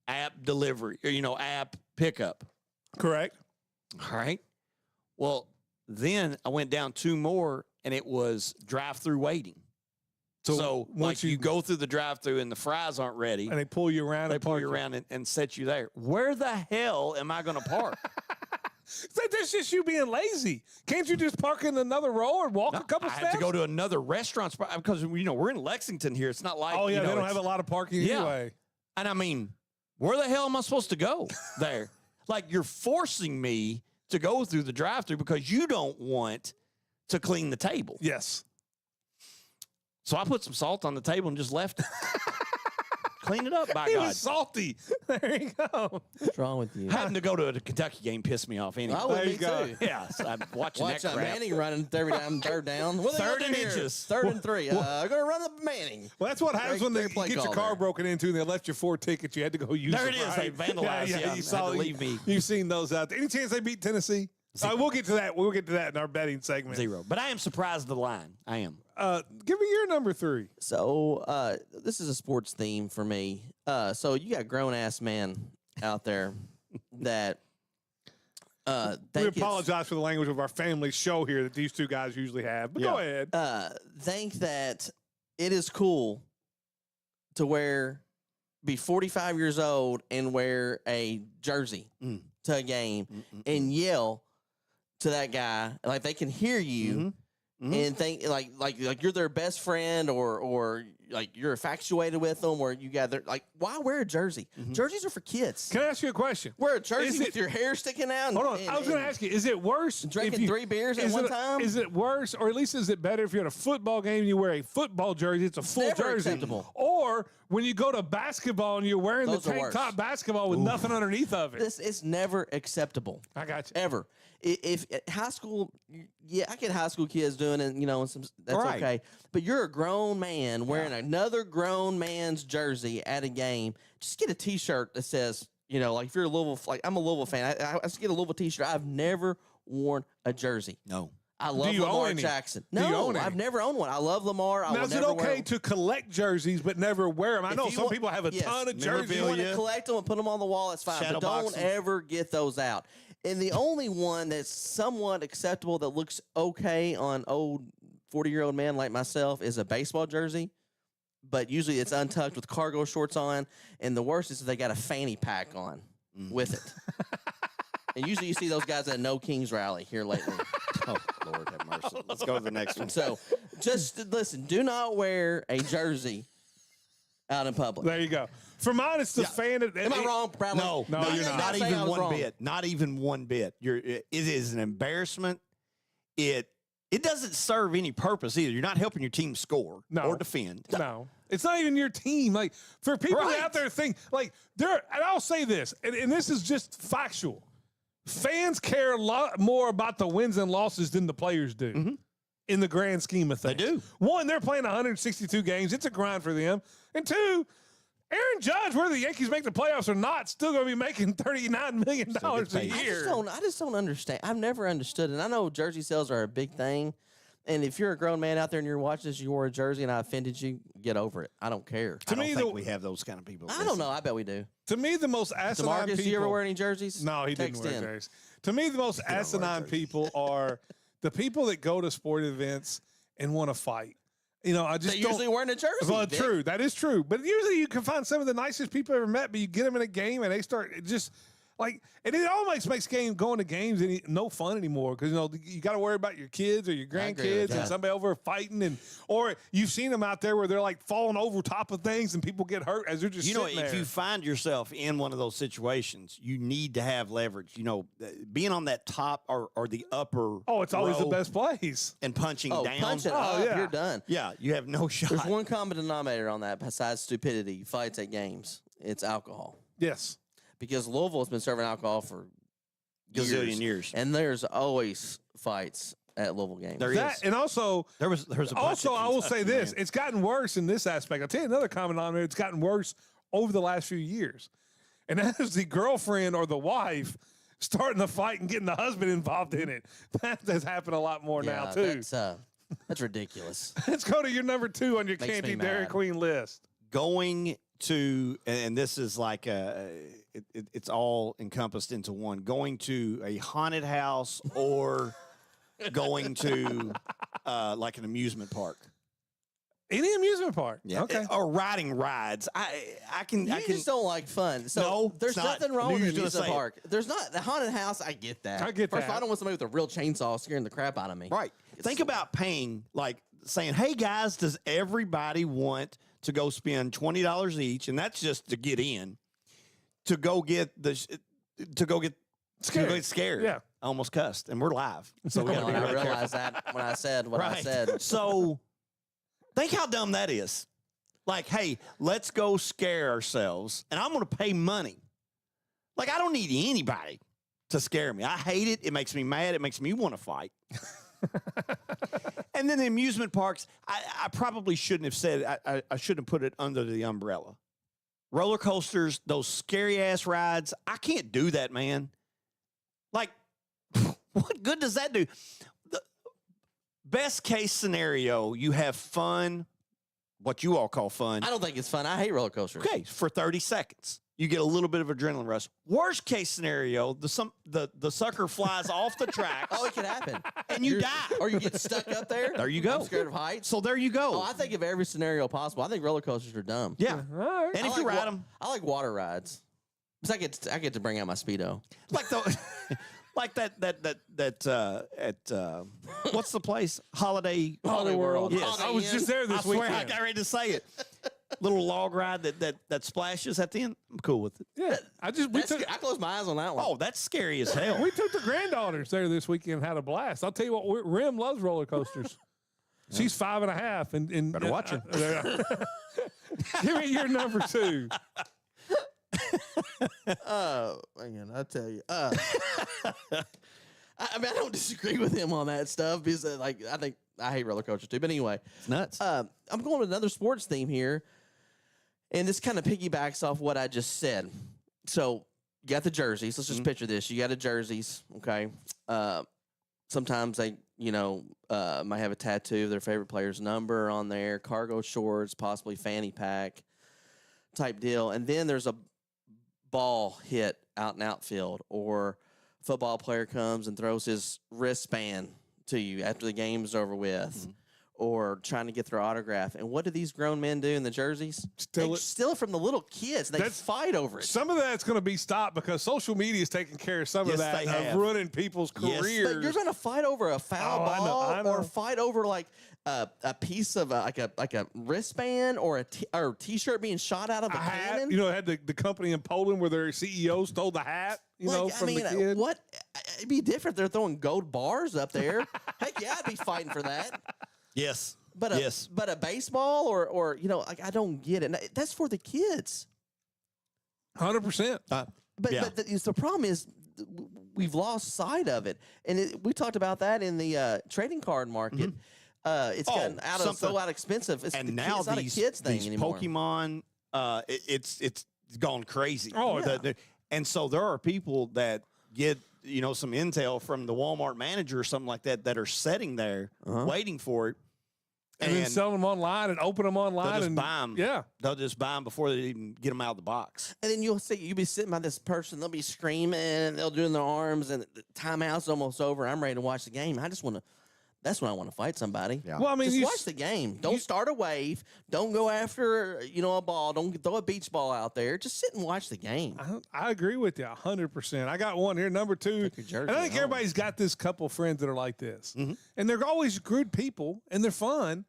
app delivery, or, app pickup. Correct. All right. Well, then I went down 2 more, and it was drive-through waiting. So once you go through the drive-through and the fries aren't ready, and they pull you around, and set you there. Where the hell am I going to park? That's just you being lazy. Can't you just park in another row or walk a couple steps? I have to go to another restaurant spot because we're in Lexington here. It's not like they don't have a lot of parking anyway. And I mean, where the hell am I supposed to go there? Like, you're forcing me to go through the drive-through because you don't want to clean the table. Yes. So I put some salt on the table and just left it. Clean it up, by he God. Was salty. There you go. What's wrong with you? Having to go to a Kentucky game pissed me off anyway. I would be too. Yeah, so I'm watching that crap. Manning running every time third down. What 3rd and inches. 3rd and 3. I'm going to run the Manning. Well, that's what happens when they get your car broken into and they left you 4 tickets. You had to go use them. There it is. Right? They vandalized. Yeah, you saw. Leave me. You've seen those out there. Any chance they beat Tennessee? We'll get to that. We'll get to that in our betting segment. 0. But I am surprised at the line. I am. Give me your number 3. So this is a sports theme for me. So you got grown ass man out there that we apologize for the language of our family show here that these two guys usually have. But go ahead. Think that it is cool to be 45 years old and wear a jersey to a game and yell to that guy like they can hear you and think like you're their best friend or like you're infatuated with them or you got their like why wear a jersey? Jerseys are for kids. Can I ask you a question? Wear a jersey with your hair sticking out. Hold on, I was going to ask you: is it worse drinking 3 beers at one time? Is it worse, or at least is it better if you're at a football game and you wear a football jersey? It's a full jersey. Acceptable. Or when you go to basketball and you're wearing Those the tank top basketball with nothing underneath of it. This is never acceptable. I got you. Ever. If high school, I get high school kids doing it, and that's okay. But you're a grown man wearing another grown man's jersey at a game. Just get a T-shirt that says, like if you're a Louisville, like I'm a Louisville fan, I just get a Louisville T-shirt. I've never worn a jersey. No. I love Lamar Jackson. No, I've never owned one. I love Lamar. Now, is it okay to collect jerseys but never wear them? I know some people have a ton of jerseys. If you want to collect them and put them on the wall, it's fine. But don't ever get those out. And the only one that's somewhat acceptable that looks okay on old 40-year-old man like myself is a baseball jersey. But usually it's untucked with cargo shorts on. And the worst is if they got a fanny pack on with it. And usually you see those guys at No Kings rally here lately. Oh, Lord have mercy. Let's go to the next one. So just listen, do not wear a jersey out in public. There you go. For mine, it's the fan. Am I wrong, Bradley? No, you're not. Not even one bit. Not even one bit. It is an embarrassment. It doesn't serve any purpose either. You're not helping your team score or defend. No. It's not even your team. Like, for people out there think, like, and I'll say this, and this is just factual. Fans care a lot more about the wins and losses than the players do in the grand scheme of things. They do. One, they're playing 162 games. It's a grind for them. And two, Aaron Judge, whether the Yankees make the playoffs or not, still going to be making $39 million a year. I just don't understand. I've never understood it. And I know jersey sales are a big thing. And if you're a grown man out there and you're watching this, you wore a jersey and I offended you, get over it. I don't care. I don't think we have those kind of people. I don't know. I bet we do. To me, the most asinine people. DeMarcus, you ever wear any jerseys? No, he didn't wear jerseys. To me, the most asinine people are the people that go to sport events and want to fight. I just usually wearing a jersey. Well, true. That is true. But usually you can find some of the nicest people I've ever met, but you get them in a game and they start and it almost makes going to games no fun anymore because you got to worry about your kids or your grandkids and somebody over fighting or you've seen them out there where they're like falling over top of things and people get hurt as they're just sitting there. If you find yourself in one of those situations, you need to have leverage. Being on that top or the upper. Oh, it's always the best place. And punching down. Punching up, you're done. Yeah, you have no shot. There's one common denominator on that besides stupidity. Fights at games. It's alcohol. Yes. Because Louisville has been serving alcohol for gazillion years. And there's always fights at Louisville games. There is. And also, there was a also, I will say this. It's gotten worse in this aspect. I'll tell you another common denominator. It's gotten worse over the last few years. And that is the girlfriend or the wife starting the fight and getting the husband involved in it. That has happened a lot more now, too. That's ridiculous. Let's go to your number 2 on your Canty Dairy Queen list. Going to, and this is like it's all encompassed into one, going to a haunted house or going to like an amusement park. Any amusement park. Yeah. Okay. Or riding rides. I can just don't like fun. So no, there's nothing wrong with the amusement park. It. There's not the haunted house. I get that. I get First, that. I don't want somebody with a real chainsaw scaring the crap out of me. Right. Think about paying, like saying, hey guys, does everybody want to go spend $20 each? And that's just to get in, to go get scared. Yeah. I almost cussed, and we're live. So we gotta be I really realized that when I said what I said. So think how dumb that is. Like, hey, let's go scare ourselves, and I'm going to pay money. Like, I don't need anybody to scare me. I hate it. It makes me mad. It makes me want to fight. And then the amusement parks, I probably shouldn't have said, I shouldn't have put it under the umbrella. Roller coasters, those scary-ass rides, I can't do that, man. Like, what good does that do? The best case scenario, you have fun what you all call fun. I don't think it's fun. I hate roller coasters. Okay, for 30 seconds. You get a little bit of adrenaline rush. Worst case scenario, the sucker flies off the tracks. Oh, it can happen. And you die. Or you get stuck up there. There you go. I'm scared of heights. So there you go. Oh, I think of every scenario possible. I think roller coasters are dumb. Yeah. All right. And if you ride them. I like water rides. Because I get to bring out my Speedo. Like the... Like what's the place? Holiday World. Yes. I was just there this I swear weekend. I got ready to say it. Little log ride that splashes at the end. I'm cool with it. Yeah, I closed my eyes on that one. Oh, that's scary as hell. we took the granddaughters there this weekend and had a blast. I'll tell you what, Rim loves roller coasters. She's 5.5, and Better watch her. Give me your number 2. Man, I tell you. I mean, I don't disagree with him on that stuff because, I think I hate roller coasters too. But anyway, It's nuts. I'm going with another sports theme here, and this kind of piggybacks off what I just said. So, you got the jerseys. Let's just picture this. You got the jerseys, okay? Sometimes they, might have a tattoo of their favorite player's number on there, cargo shorts, possibly fanny pack type deal. And then there's a ball hit out in outfield, or football player comes and throws his wristband to you after the game's over with, or trying to get their autograph. And what do these grown men do in the jerseys? They steal it from the little kids. They fight over it. Some of that's going to be stopped because social media is taking care of some of that, of ruining people's careers. But you're going to fight over a foul ball, I know. or fight over a piece of like a wristband, or a T-shirt being shot out of a cannon. It had the company in Poland where their CEO stole the hat. From the kid. What? It'd be different. They're throwing gold bars up there. Heck yeah, I'd be fighting for that. Yes. But a baseball or I don't get it. That's for the kids. 100%. But the problem is we've lost sight of it, and we talked about that in the trading card market. It's gotten so expensive. And now it's not a kids thing these anymore. Pokemon, it's gone crazy. Oh, yeah. And so there are people that get some intel from the Walmart manager or something like that are sitting there waiting for it. And then sell them online and open them online. They'll just and buy them. Yeah. They'll just buy them before they even get them out of the box. And then you'll be sitting by this person. They'll be screaming. And they'll do in their arms. And the timeout's almost over. I'm ready to watch the game. That's when I want to fight somebody. Yeah. Well, I mean, just watch the game. Don't start a wave. Don't go after a ball. Don't throw a beach ball out there. Just sit and watch the game. I agree with you 100%. I got one here, number 2. And I think everybody's got this couple friends that are like this. And they're always good people, and they're fun.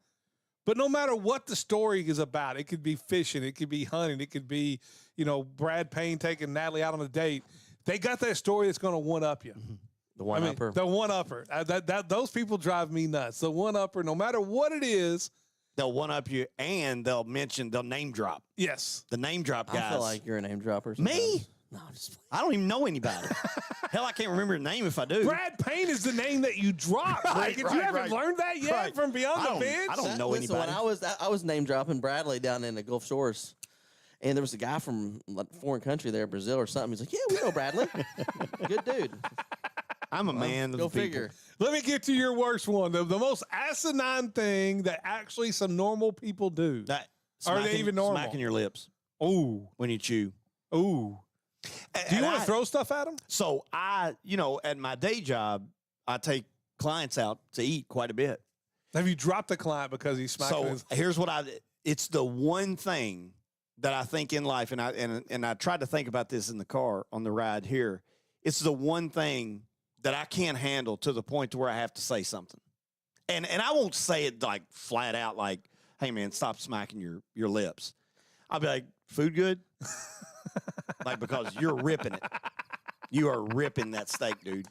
But no matter what the story is about, it could be fishing, it could be hunting, it could be, Brad Payne taking Natalie out on a date. They got that story that's going to one-up you. The one-upper. The one-upper. Those people drive me nuts. The one-upper, no matter what it is. They'll one-up you, and they'll name drop. Yes. The name drop guys. I feel like you're a name dropper. Me? No, I'm just I don't even know anybody. Hell, I can't remember the name if I do. Brad Payne is the name that you drop. Right, you right, haven't learned that yet from Beyond the Bench? I don't know anybody. When I was name dropping Bradley down in the Gulf Shores, and there was a guy from foreign country there, Brazil or something. He's like, "Yeah, we know Bradley. Good dude." I'm a man of Go the people. figure. Let me get to your worst one. The most asinine thing that actually some normal people do. Are they even normal? Smacking your lips. Ooh. When you chew. Ooh. Do you want to throw stuff at them? So at my day job, I take clients out to eat quite a bit. Have you dropped a client because he's smacking his... Here's what it's the one thing that I think in life, and I tried to think about this in the car on the ride here. It's the one thing that I can't handle to the point to where I have to say something. And I won't say it like flat out like, hey man, stop smacking your lips. I'll be like, food good? Like, because you're ripping it. You are ripping that steak, dude.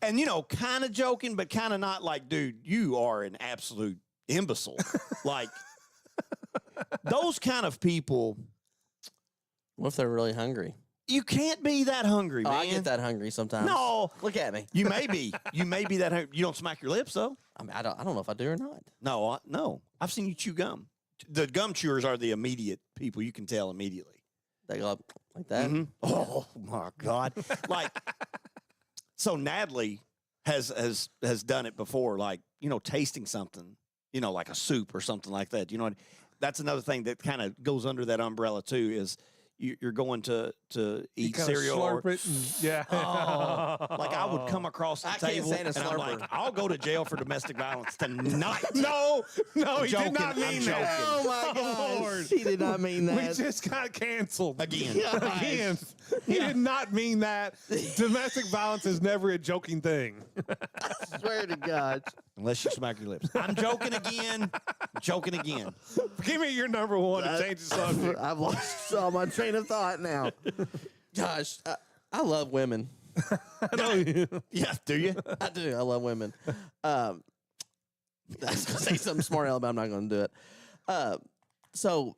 And, kind of joking, but kind of not like, dude, you are an absolute imbecile. Like, those kind of people. What if they're really hungry? You can't be that hungry, man. I get that hungry sometimes. No. Look at me. You may be. You may be that hungry. You don't smack your lips, though. I mean, I don't know if I do or not. No. I've seen you chew gum. The gum chewers are the immediate people. You can tell immediately. They go up like that. Mm-hmm. Oh my God! Like, so Natalie has done it before. Like, tasting something, like a soup or something like that. that's another thing that kind of goes under that umbrella too. Is you're going to eat cereal slurp it and, like I would come across the table and I'm like, I'll go to jail for domestic violence tonight. No, he joking, did not I'm mean joking. that. Oh my God, Lord. he did not mean We that. just got canceled Again. Again, he did not mean that. Domestic violence is never a joking thing. Swear to God. Unless you smack your lips. I'm joking again. Joking again. Give me your number one to change the subject. I've lost all my train of thought now. Gosh, I love women. I know you. Yeah, do you? I do. I love women. I was going to say something smart, but I'm not going to do it. So,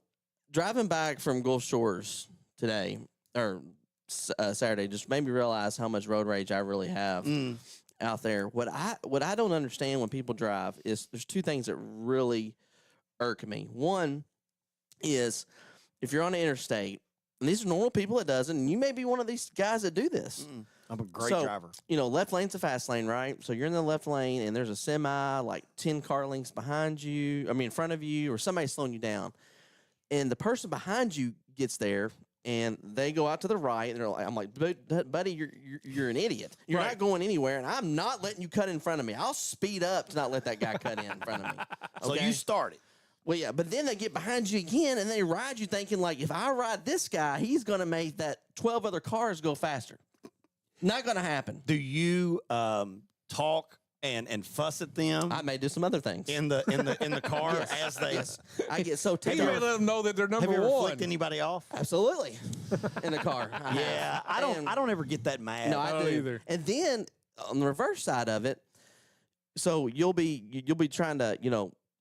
driving back from Gulf Shores today, or Saturday, just made me realize how much road rage I really have out there. What I don't understand when people drive is there's two things that really irk me. One is if you're on the interstate, and these are normal people that does it, and you may be one of these guys that do this. I'm a great driver. You know, left lane's a fast lane, right? So you're in the left lane, and there's a semi like 10 car lengths behind you, in front of you, or somebody's slowing you down. And the person behind you gets there, and they go out to the right, and they're like, I'm like, buddy, you're an idiot. You're not going anywhere, and I'm not letting you cut in front of me. I'll speed up to not let that guy cut in front of me. So you started. Well, yeah, but then they get behind you again, and they ride you thinking, like, if I ride this guy, he's going to make that 12 other cars go faster. Not going to happen. Do you talk and fuss at them? I may do some other things. In the car as they. Yes. I get so You ticked may off. let them know that they're number Have you ever one. flicked anybody off? Absolutely. In the car. Yeah, I don't ever get that mad. No, I don't do. either. And then on the reverse side of it, so you'll be trying to,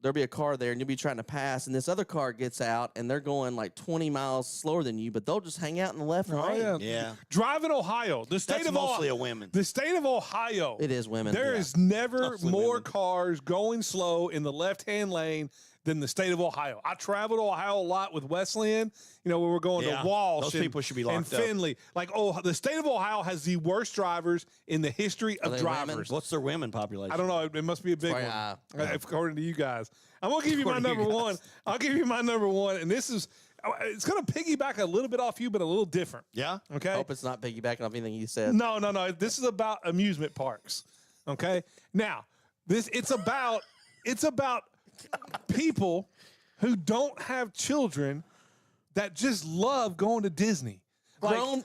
there'll be a car there and you'll be trying to pass, and this other car gets out and they're going like 20 miles slower than you, but they'll just hang out in the left lane. Yeah. Drive in Ohio. The state That's of mostly Ohio. a women. The state of Ohio. It is women. There is never Mostly more women. cars going slow in the left-hand lane than the state of Ohio. I travel to Ohio a lot with Wesleyan, when we're going Yeah, to Walsh those and, people should be and locked up. Findlay. Like, the state of Ohio has the worst drivers in the history of they drivers. women? What's their women population? I don't know. It must be a big one, according to you guys. I'm going to give you my According to you number guys. one. I'll give you my number one, and it's going to piggyback a little bit off you, but a little different. Yeah. Okay? Hope it's not piggybacking off anything you said. No. This is about amusement parks. Okay. Now, it's about people who don't have children that just love going to Disney. Grown.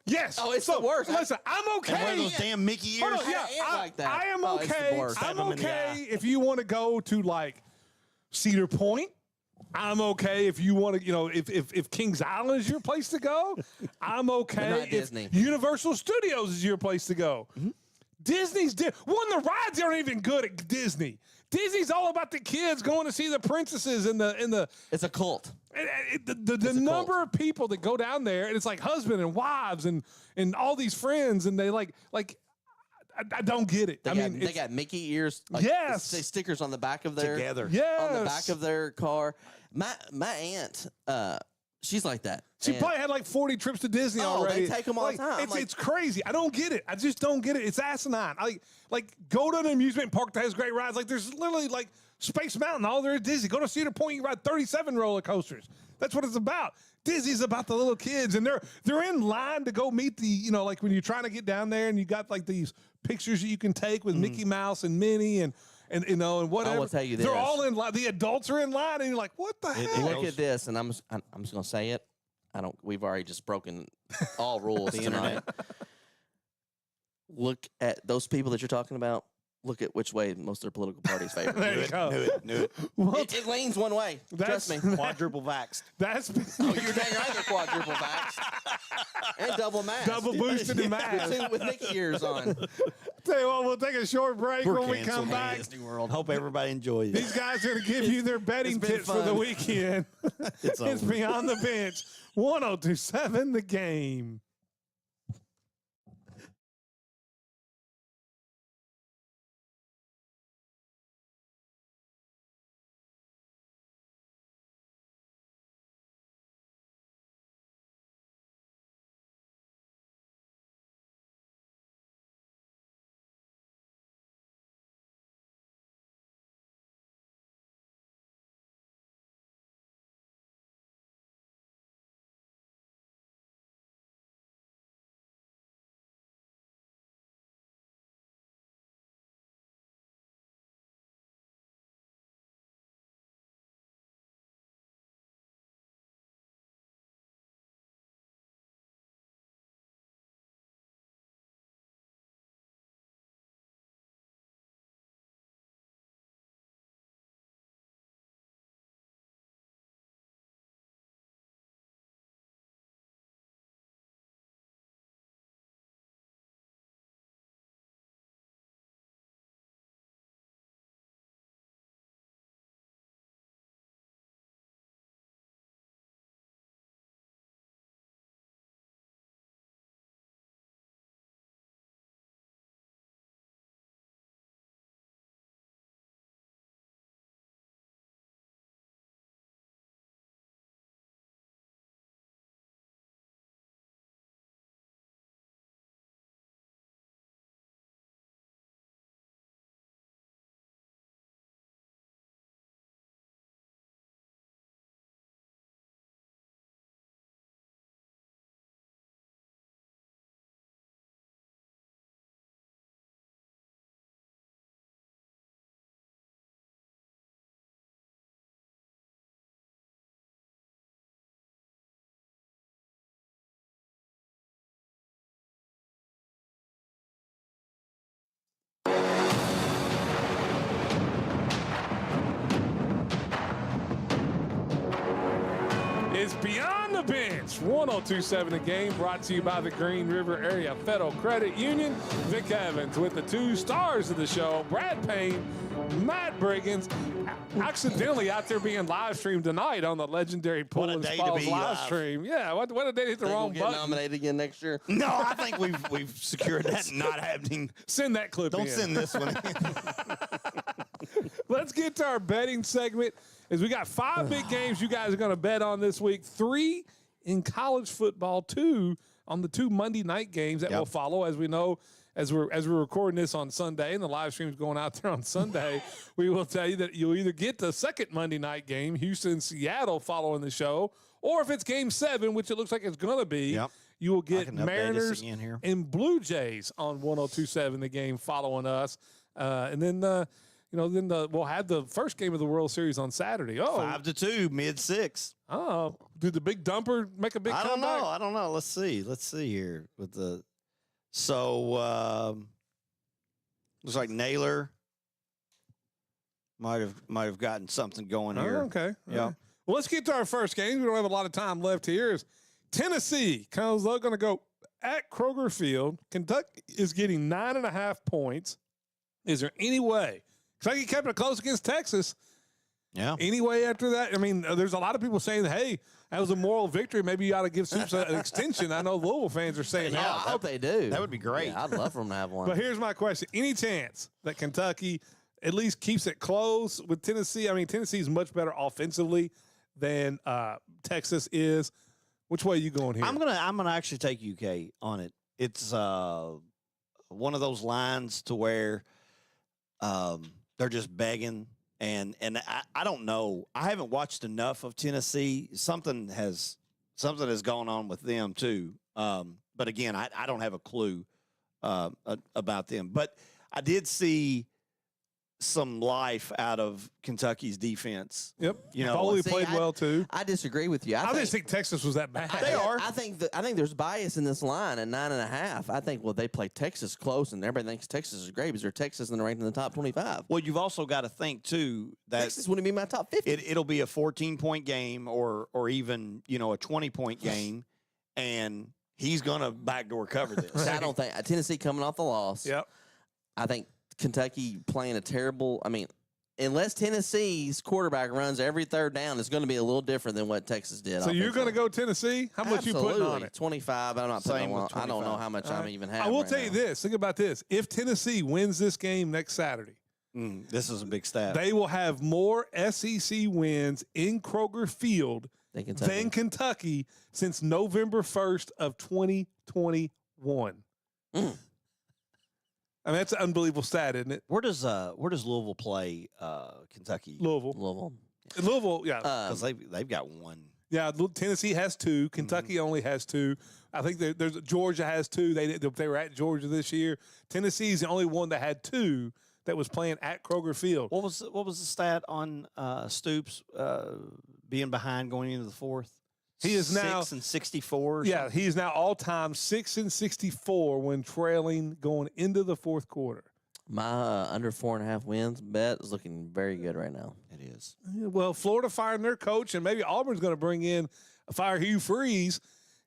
Yes. Oh, it's so, the worst. Listen, I'm okay. And one of those damn Mickey ears. Hold on, yeah, I am like that. I am Oh, it's the okay. worst. I'm Stab 'em in the okay eye. if you want to go to like Cedar Point. I'm okay if you want to, if Kings Island is your place to go. I'm okay not if Disney. Universal Studios is your place to go. Disney's the rides aren't even good at Disney. Disney's all about the kids going to see the princesses and the It's a cult. the number of people that go down there, and it's like husband and wives and all these friends, and they like I don't get it. They got Mickey ears. Yes. Say stickers on the back of their Together. Yes. on the back of their car. My aunt, she's like that. She And probably had like 40 trips to Disney Oh, already. they take 'em all the time. It's crazy. I don't get it. I just don't get it. It's asinine. Like go to an amusement park that has great rides. Like there's literally like Space Mountain. All there is Disney. Go to Cedar Point. You ride 37 roller coasters. That's what it's about. Disney's about the little kids, and they're in line to go meet the like when you're trying to get down there, and you got like these pictures that you can take with Mickey Mouse and Minnie and whatever. I will tell you they're this. all in line. The adults are in line, and you're like, what the hell? Look at this, and I'm just gonna say it. We've already just broken all rules tonight. Look at those people that you're talking about. Look at which way most of their political parties favor. There you go. Knew it. Well, It leans one way. Trust me. Quadruple vaxxed. that's Oh, you're dang right they're quadruple vaxxed. And double mask. double boosted and masked. With Mickey ears on. Tell you what, we'll take a short break. We're When we canceled. come back, Disney World. Hope everybody enjoys it. these guys are going to give you their betting It's been tips for the fun. weekend. It's It's over. Beyond the Bench, 1027 The Game. Bench, 102.7 The Game, brought to you by the Green River Area Federal Credit Union. Vic Evans with the two stars of the show, Brad Payne, Matt Briggins, accidentally out there being live streamed tonight on the legendary Pool and Spas live stream. Yeah, what a day to hit the wrong we'll button. Get nominated again next year. No, I think we've secured that not happening. Send that clip Don't in. send this one. Let's get to our betting segment. As we got 5 big games you guys are going to bet on this week. 3 in college football, 2 on the 2 Monday night games that will follow. As we know, as we're recording this on Sunday and the live stream's going out there on Sunday, we will tell you that you'll either get the second Monday night game, Houston-Seattle, following the show, or if it's Game 7, which it looks like it's going to be, you will get Mariners and Blue Jays on 102.7 The Game following us. And then we'll have the first game of the World Series on Saturday. 5-2, mid-6. Oh, did the big dumper make a big comeback? I don't know. Let's see here with the. So looks like Naylor might have gotten something going here. Okay. Yeah. Right. Well, let's get to our first game. We don't have a lot of time left here. Is Tennessee going to go at Kroger Field? Kentucky is getting 9.5 points. Is there any way? Kentucky kept it close against Texas. Yeah. Anyway, after that, I mean, there's a lot of people saying, hey, that was a moral victory. Maybe you ought to give Soups an extension. I know Louisville fans are saying I hope they do. That would be great. Yeah, I'd love for them to have one. But here's my question. Any chance that Kentucky at least keeps it close with Tennessee? I mean, Tennessee is much better offensively than Texas is. Which way are you going here? I'm gonna actually take UK on it. It's one of those lines to where they're just begging. And I don't know. I haven't watched enough of Tennessee. Something has gone on with them too. But again, I don't have a clue about them. But I did see some life out of Kentucky's defense. Yep. You know, Foley played well too. I disagree with you. I just think Texas was that bad. I think there's bias in this line at 9.5. I think they play Texas close, and everybody thinks Texas is great because they're Texas and they're ranked in the top 25. Well, you've also got to think too that Texas wouldn't be my top 50. It'll be a 14-point game or even a 20-point game, and he's gonna backdoor cover this. I don't think Tennessee coming off the loss. Yep. I think Kentucky playing a terrible. I mean, unless Tennessee's quarterback runs every third down, it's going to be a little different than what Texas did. So you're going to go Tennessee? How much you putting on it? 25. I'm not putting on. I don't know how much I'm even having. I will tell you this. Think about this. If Tennessee wins this game next Saturday, this is a big stat. They will have more SEC wins in Kroger Field than Kentucky since November 1st of 2021. I mean, that's an unbelievable stat, isn't it? Where does Louisville play Kentucky? Louisville, yeah. Because they've got one. Yeah, Tennessee has 2. Kentucky only has 2. I think there's Georgia has 2. They were at Georgia this year. Tennessee's the only one that had 2 that was playing at Kroger Field. What was the stat on Stoops being behind going into the fourth? He is now 6-64. Yeah, he's now all-time 6-64 when trailing going into the fourth quarter. My under 4.5 wins bet is looking very good right now. It is. Well, Florida firing their coach, and maybe Auburn's going to bring in fire Hugh Freeze.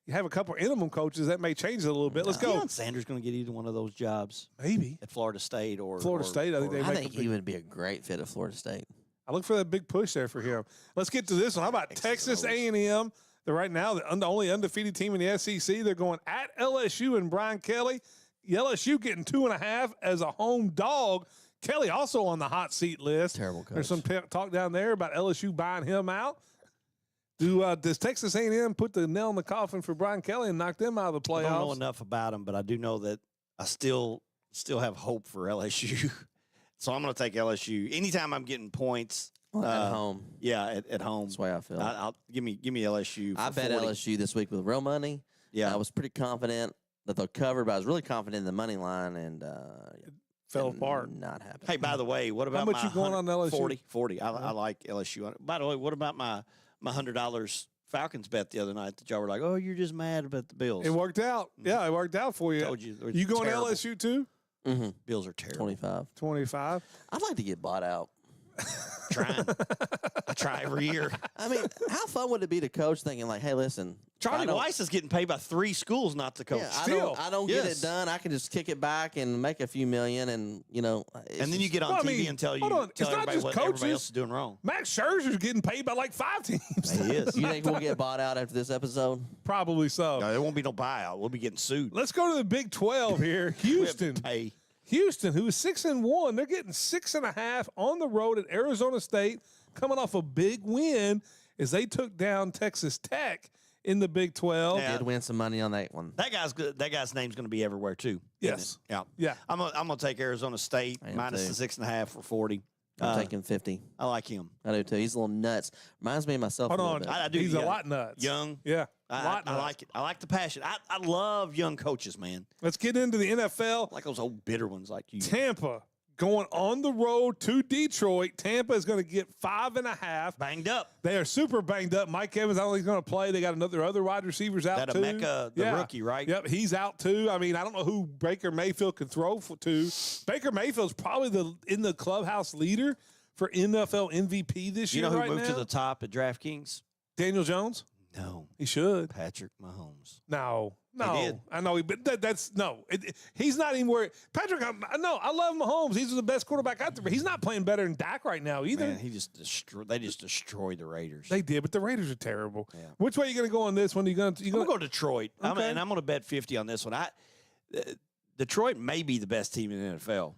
You have a couple of interim coaches that may change it a look bit. Let's go. Deion Sanders going to get either one of those jobs, maybe at Florida State or Florida State. I think he would be a great fit at Florida State. I look for that big push there for him. Let's get to this one. How about Texas A&M? They're right now the only undefeated team in the SEC. They're going at LSU and Brian Kelly. LSU getting 2.5 as a home dog. Kelly also on the hot seat list. Terrible coach. There's some talk down there about LSU buying him out. Does Texas A&M put the nail in the coffin for Brian Kelly and knock them out of the playoffs? I don't know enough about him, but I do know that I still have hope for LSU. So I'm going to take LSU. Anytime I'm getting points. At home. Yeah, at home. That's the way I feel. I'll give me LSU. I bet 40. LSU this week with real money. Yeah. I was pretty confident that they'll cover, but I was really confident in the money line, and it fell apart. Not happening. Hey, by the way, what about how much you going on LSU? 40. I like LSU. By the way, what about my $100 Falcons bet the other night that y'all were like, oh, you're just mad about the Bills? It worked out. Yeah, it worked out for you. Told you going terrible. LSU too? Mm-hmm. Bills are terrible. 25. I'd like to get bought out. Trying. I try every year. I mean, how fun would it be to coach thinking like, hey, listen, Charlie Weiss is getting paid by 3 schools not to coach. Yeah, I don't get it done. I can just kick it back and make a few million, and and then you get on TV and tell everybody what everybody else is doing wrong. Max Scherzer's getting paid by like 5 teams. He is. You think we'll get bought out after this episode? Probably so. No, there won't be no buyout. We'll be getting sued. Let's go to the Big 12 here. Houston. Houston, who is 6-1, they're getting 6.5 on the road at Arizona State, coming off a big win as they took down Texas Tech in the Big 12. Did win some money on that one. That guy's good. That guy's name's going to be everywhere too. Yes. Yeah. I'm gonna take Arizona State minus the 6.5 for 40. I'm taking 50. I like him. I do too. He's a little nuts. Reminds me of myself. Hold a on. little bit. I do. He's a lot nuts. Young. Yeah. I like it. I like the passion. I love young coaches, man. Let's get into the NFL. I like those old bitter ones like you. Tampa going on the road to Detroit. Tampa is going to get 5.5. Banged up. They are super banged up. Mike Evans, I don't think he's going to play. They got other wide receivers out too. That the rookie, right? Yep, he's out too. I mean, I don't know who Baker Mayfield can throw to. Baker Mayfield's probably in the clubhouse leader for NFL MVP this year. You know who right moved now? to the top at DraftKings? Daniel Jones. No, he should. Patrick Mahomes. No. He did. I know, but that's no. He's not even where Patrick. I love Mahomes. He's the best quarterback out there, but he's not playing better than Dak right now either. Man, they just destroyed the Raiders. They did, but the Raiders are terrible. Yeah. Which way are you going to go on this one? I'm going to go Detroit. Okay. I'm going to bet 50 on this one. Detroit may be the best team in the NFL.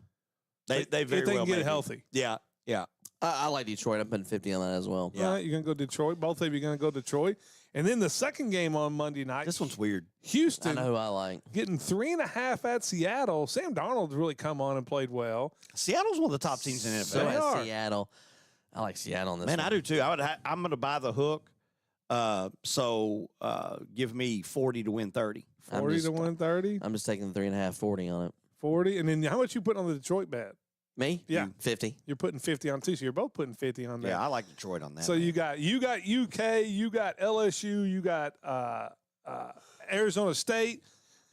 They very if they well can get may healthy. Be. Yeah. I like Detroit. I'm putting 50 on that as well. Yeah. All right, you're going to go Detroit. Both of you are going to go Detroit. And then the second game on Monday night. This one's weird. Houston. I know who I like. Getting 3.5 at Seattle. Sam Darnold's really come on and played well. Seattle's one of the top teams in the NFL. So has Seattle. I like Seattle on this one. I do too. I'm going to buy the hook. So give me 40 to win 30. 40 to win 30? I'm just taking the 3.5, 40 on it. 40. And then how much you put on the Detroit bet? Me? Yeah. 50. You're putting 50 on too, so you're both putting 50 on that. Yeah, I like Detroit on that. So you got UK, you got LSU, you got Arizona State,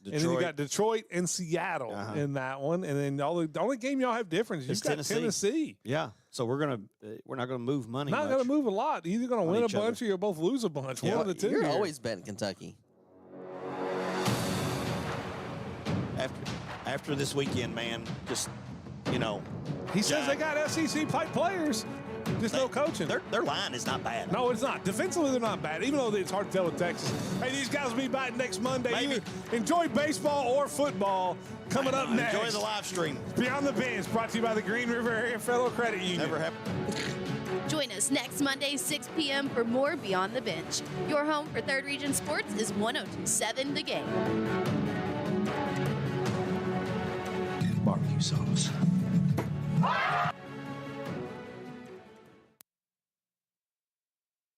and then you got Detroit and Seattle in that one. And then the only game y'all have difference is you got Tennessee. Yeah. So we're not gonna move money. Not gonna move a lot. You're either gonna win a bunch or you'll both lose a bunch. Yeah. One of the two. You're always betting Kentucky. After this weekend, man, just he says they got SEC type players. Just no coaching. Their line is not bad. No, it's not. Defensively, they're not bad, even though it's hard to tell with Texas. Hey, these guys will be back next Monday. Maybe. Enjoy baseball or football coming up next. Enjoy the live stream. Beyond the Bench, brought to you by the Green River Area Federal Credit Union. Never happened. Join us next Monday, 6 p.m. for more Beyond the Bench. Your home for Third Region Sports is 102.7 The Game. Barbecue sauce.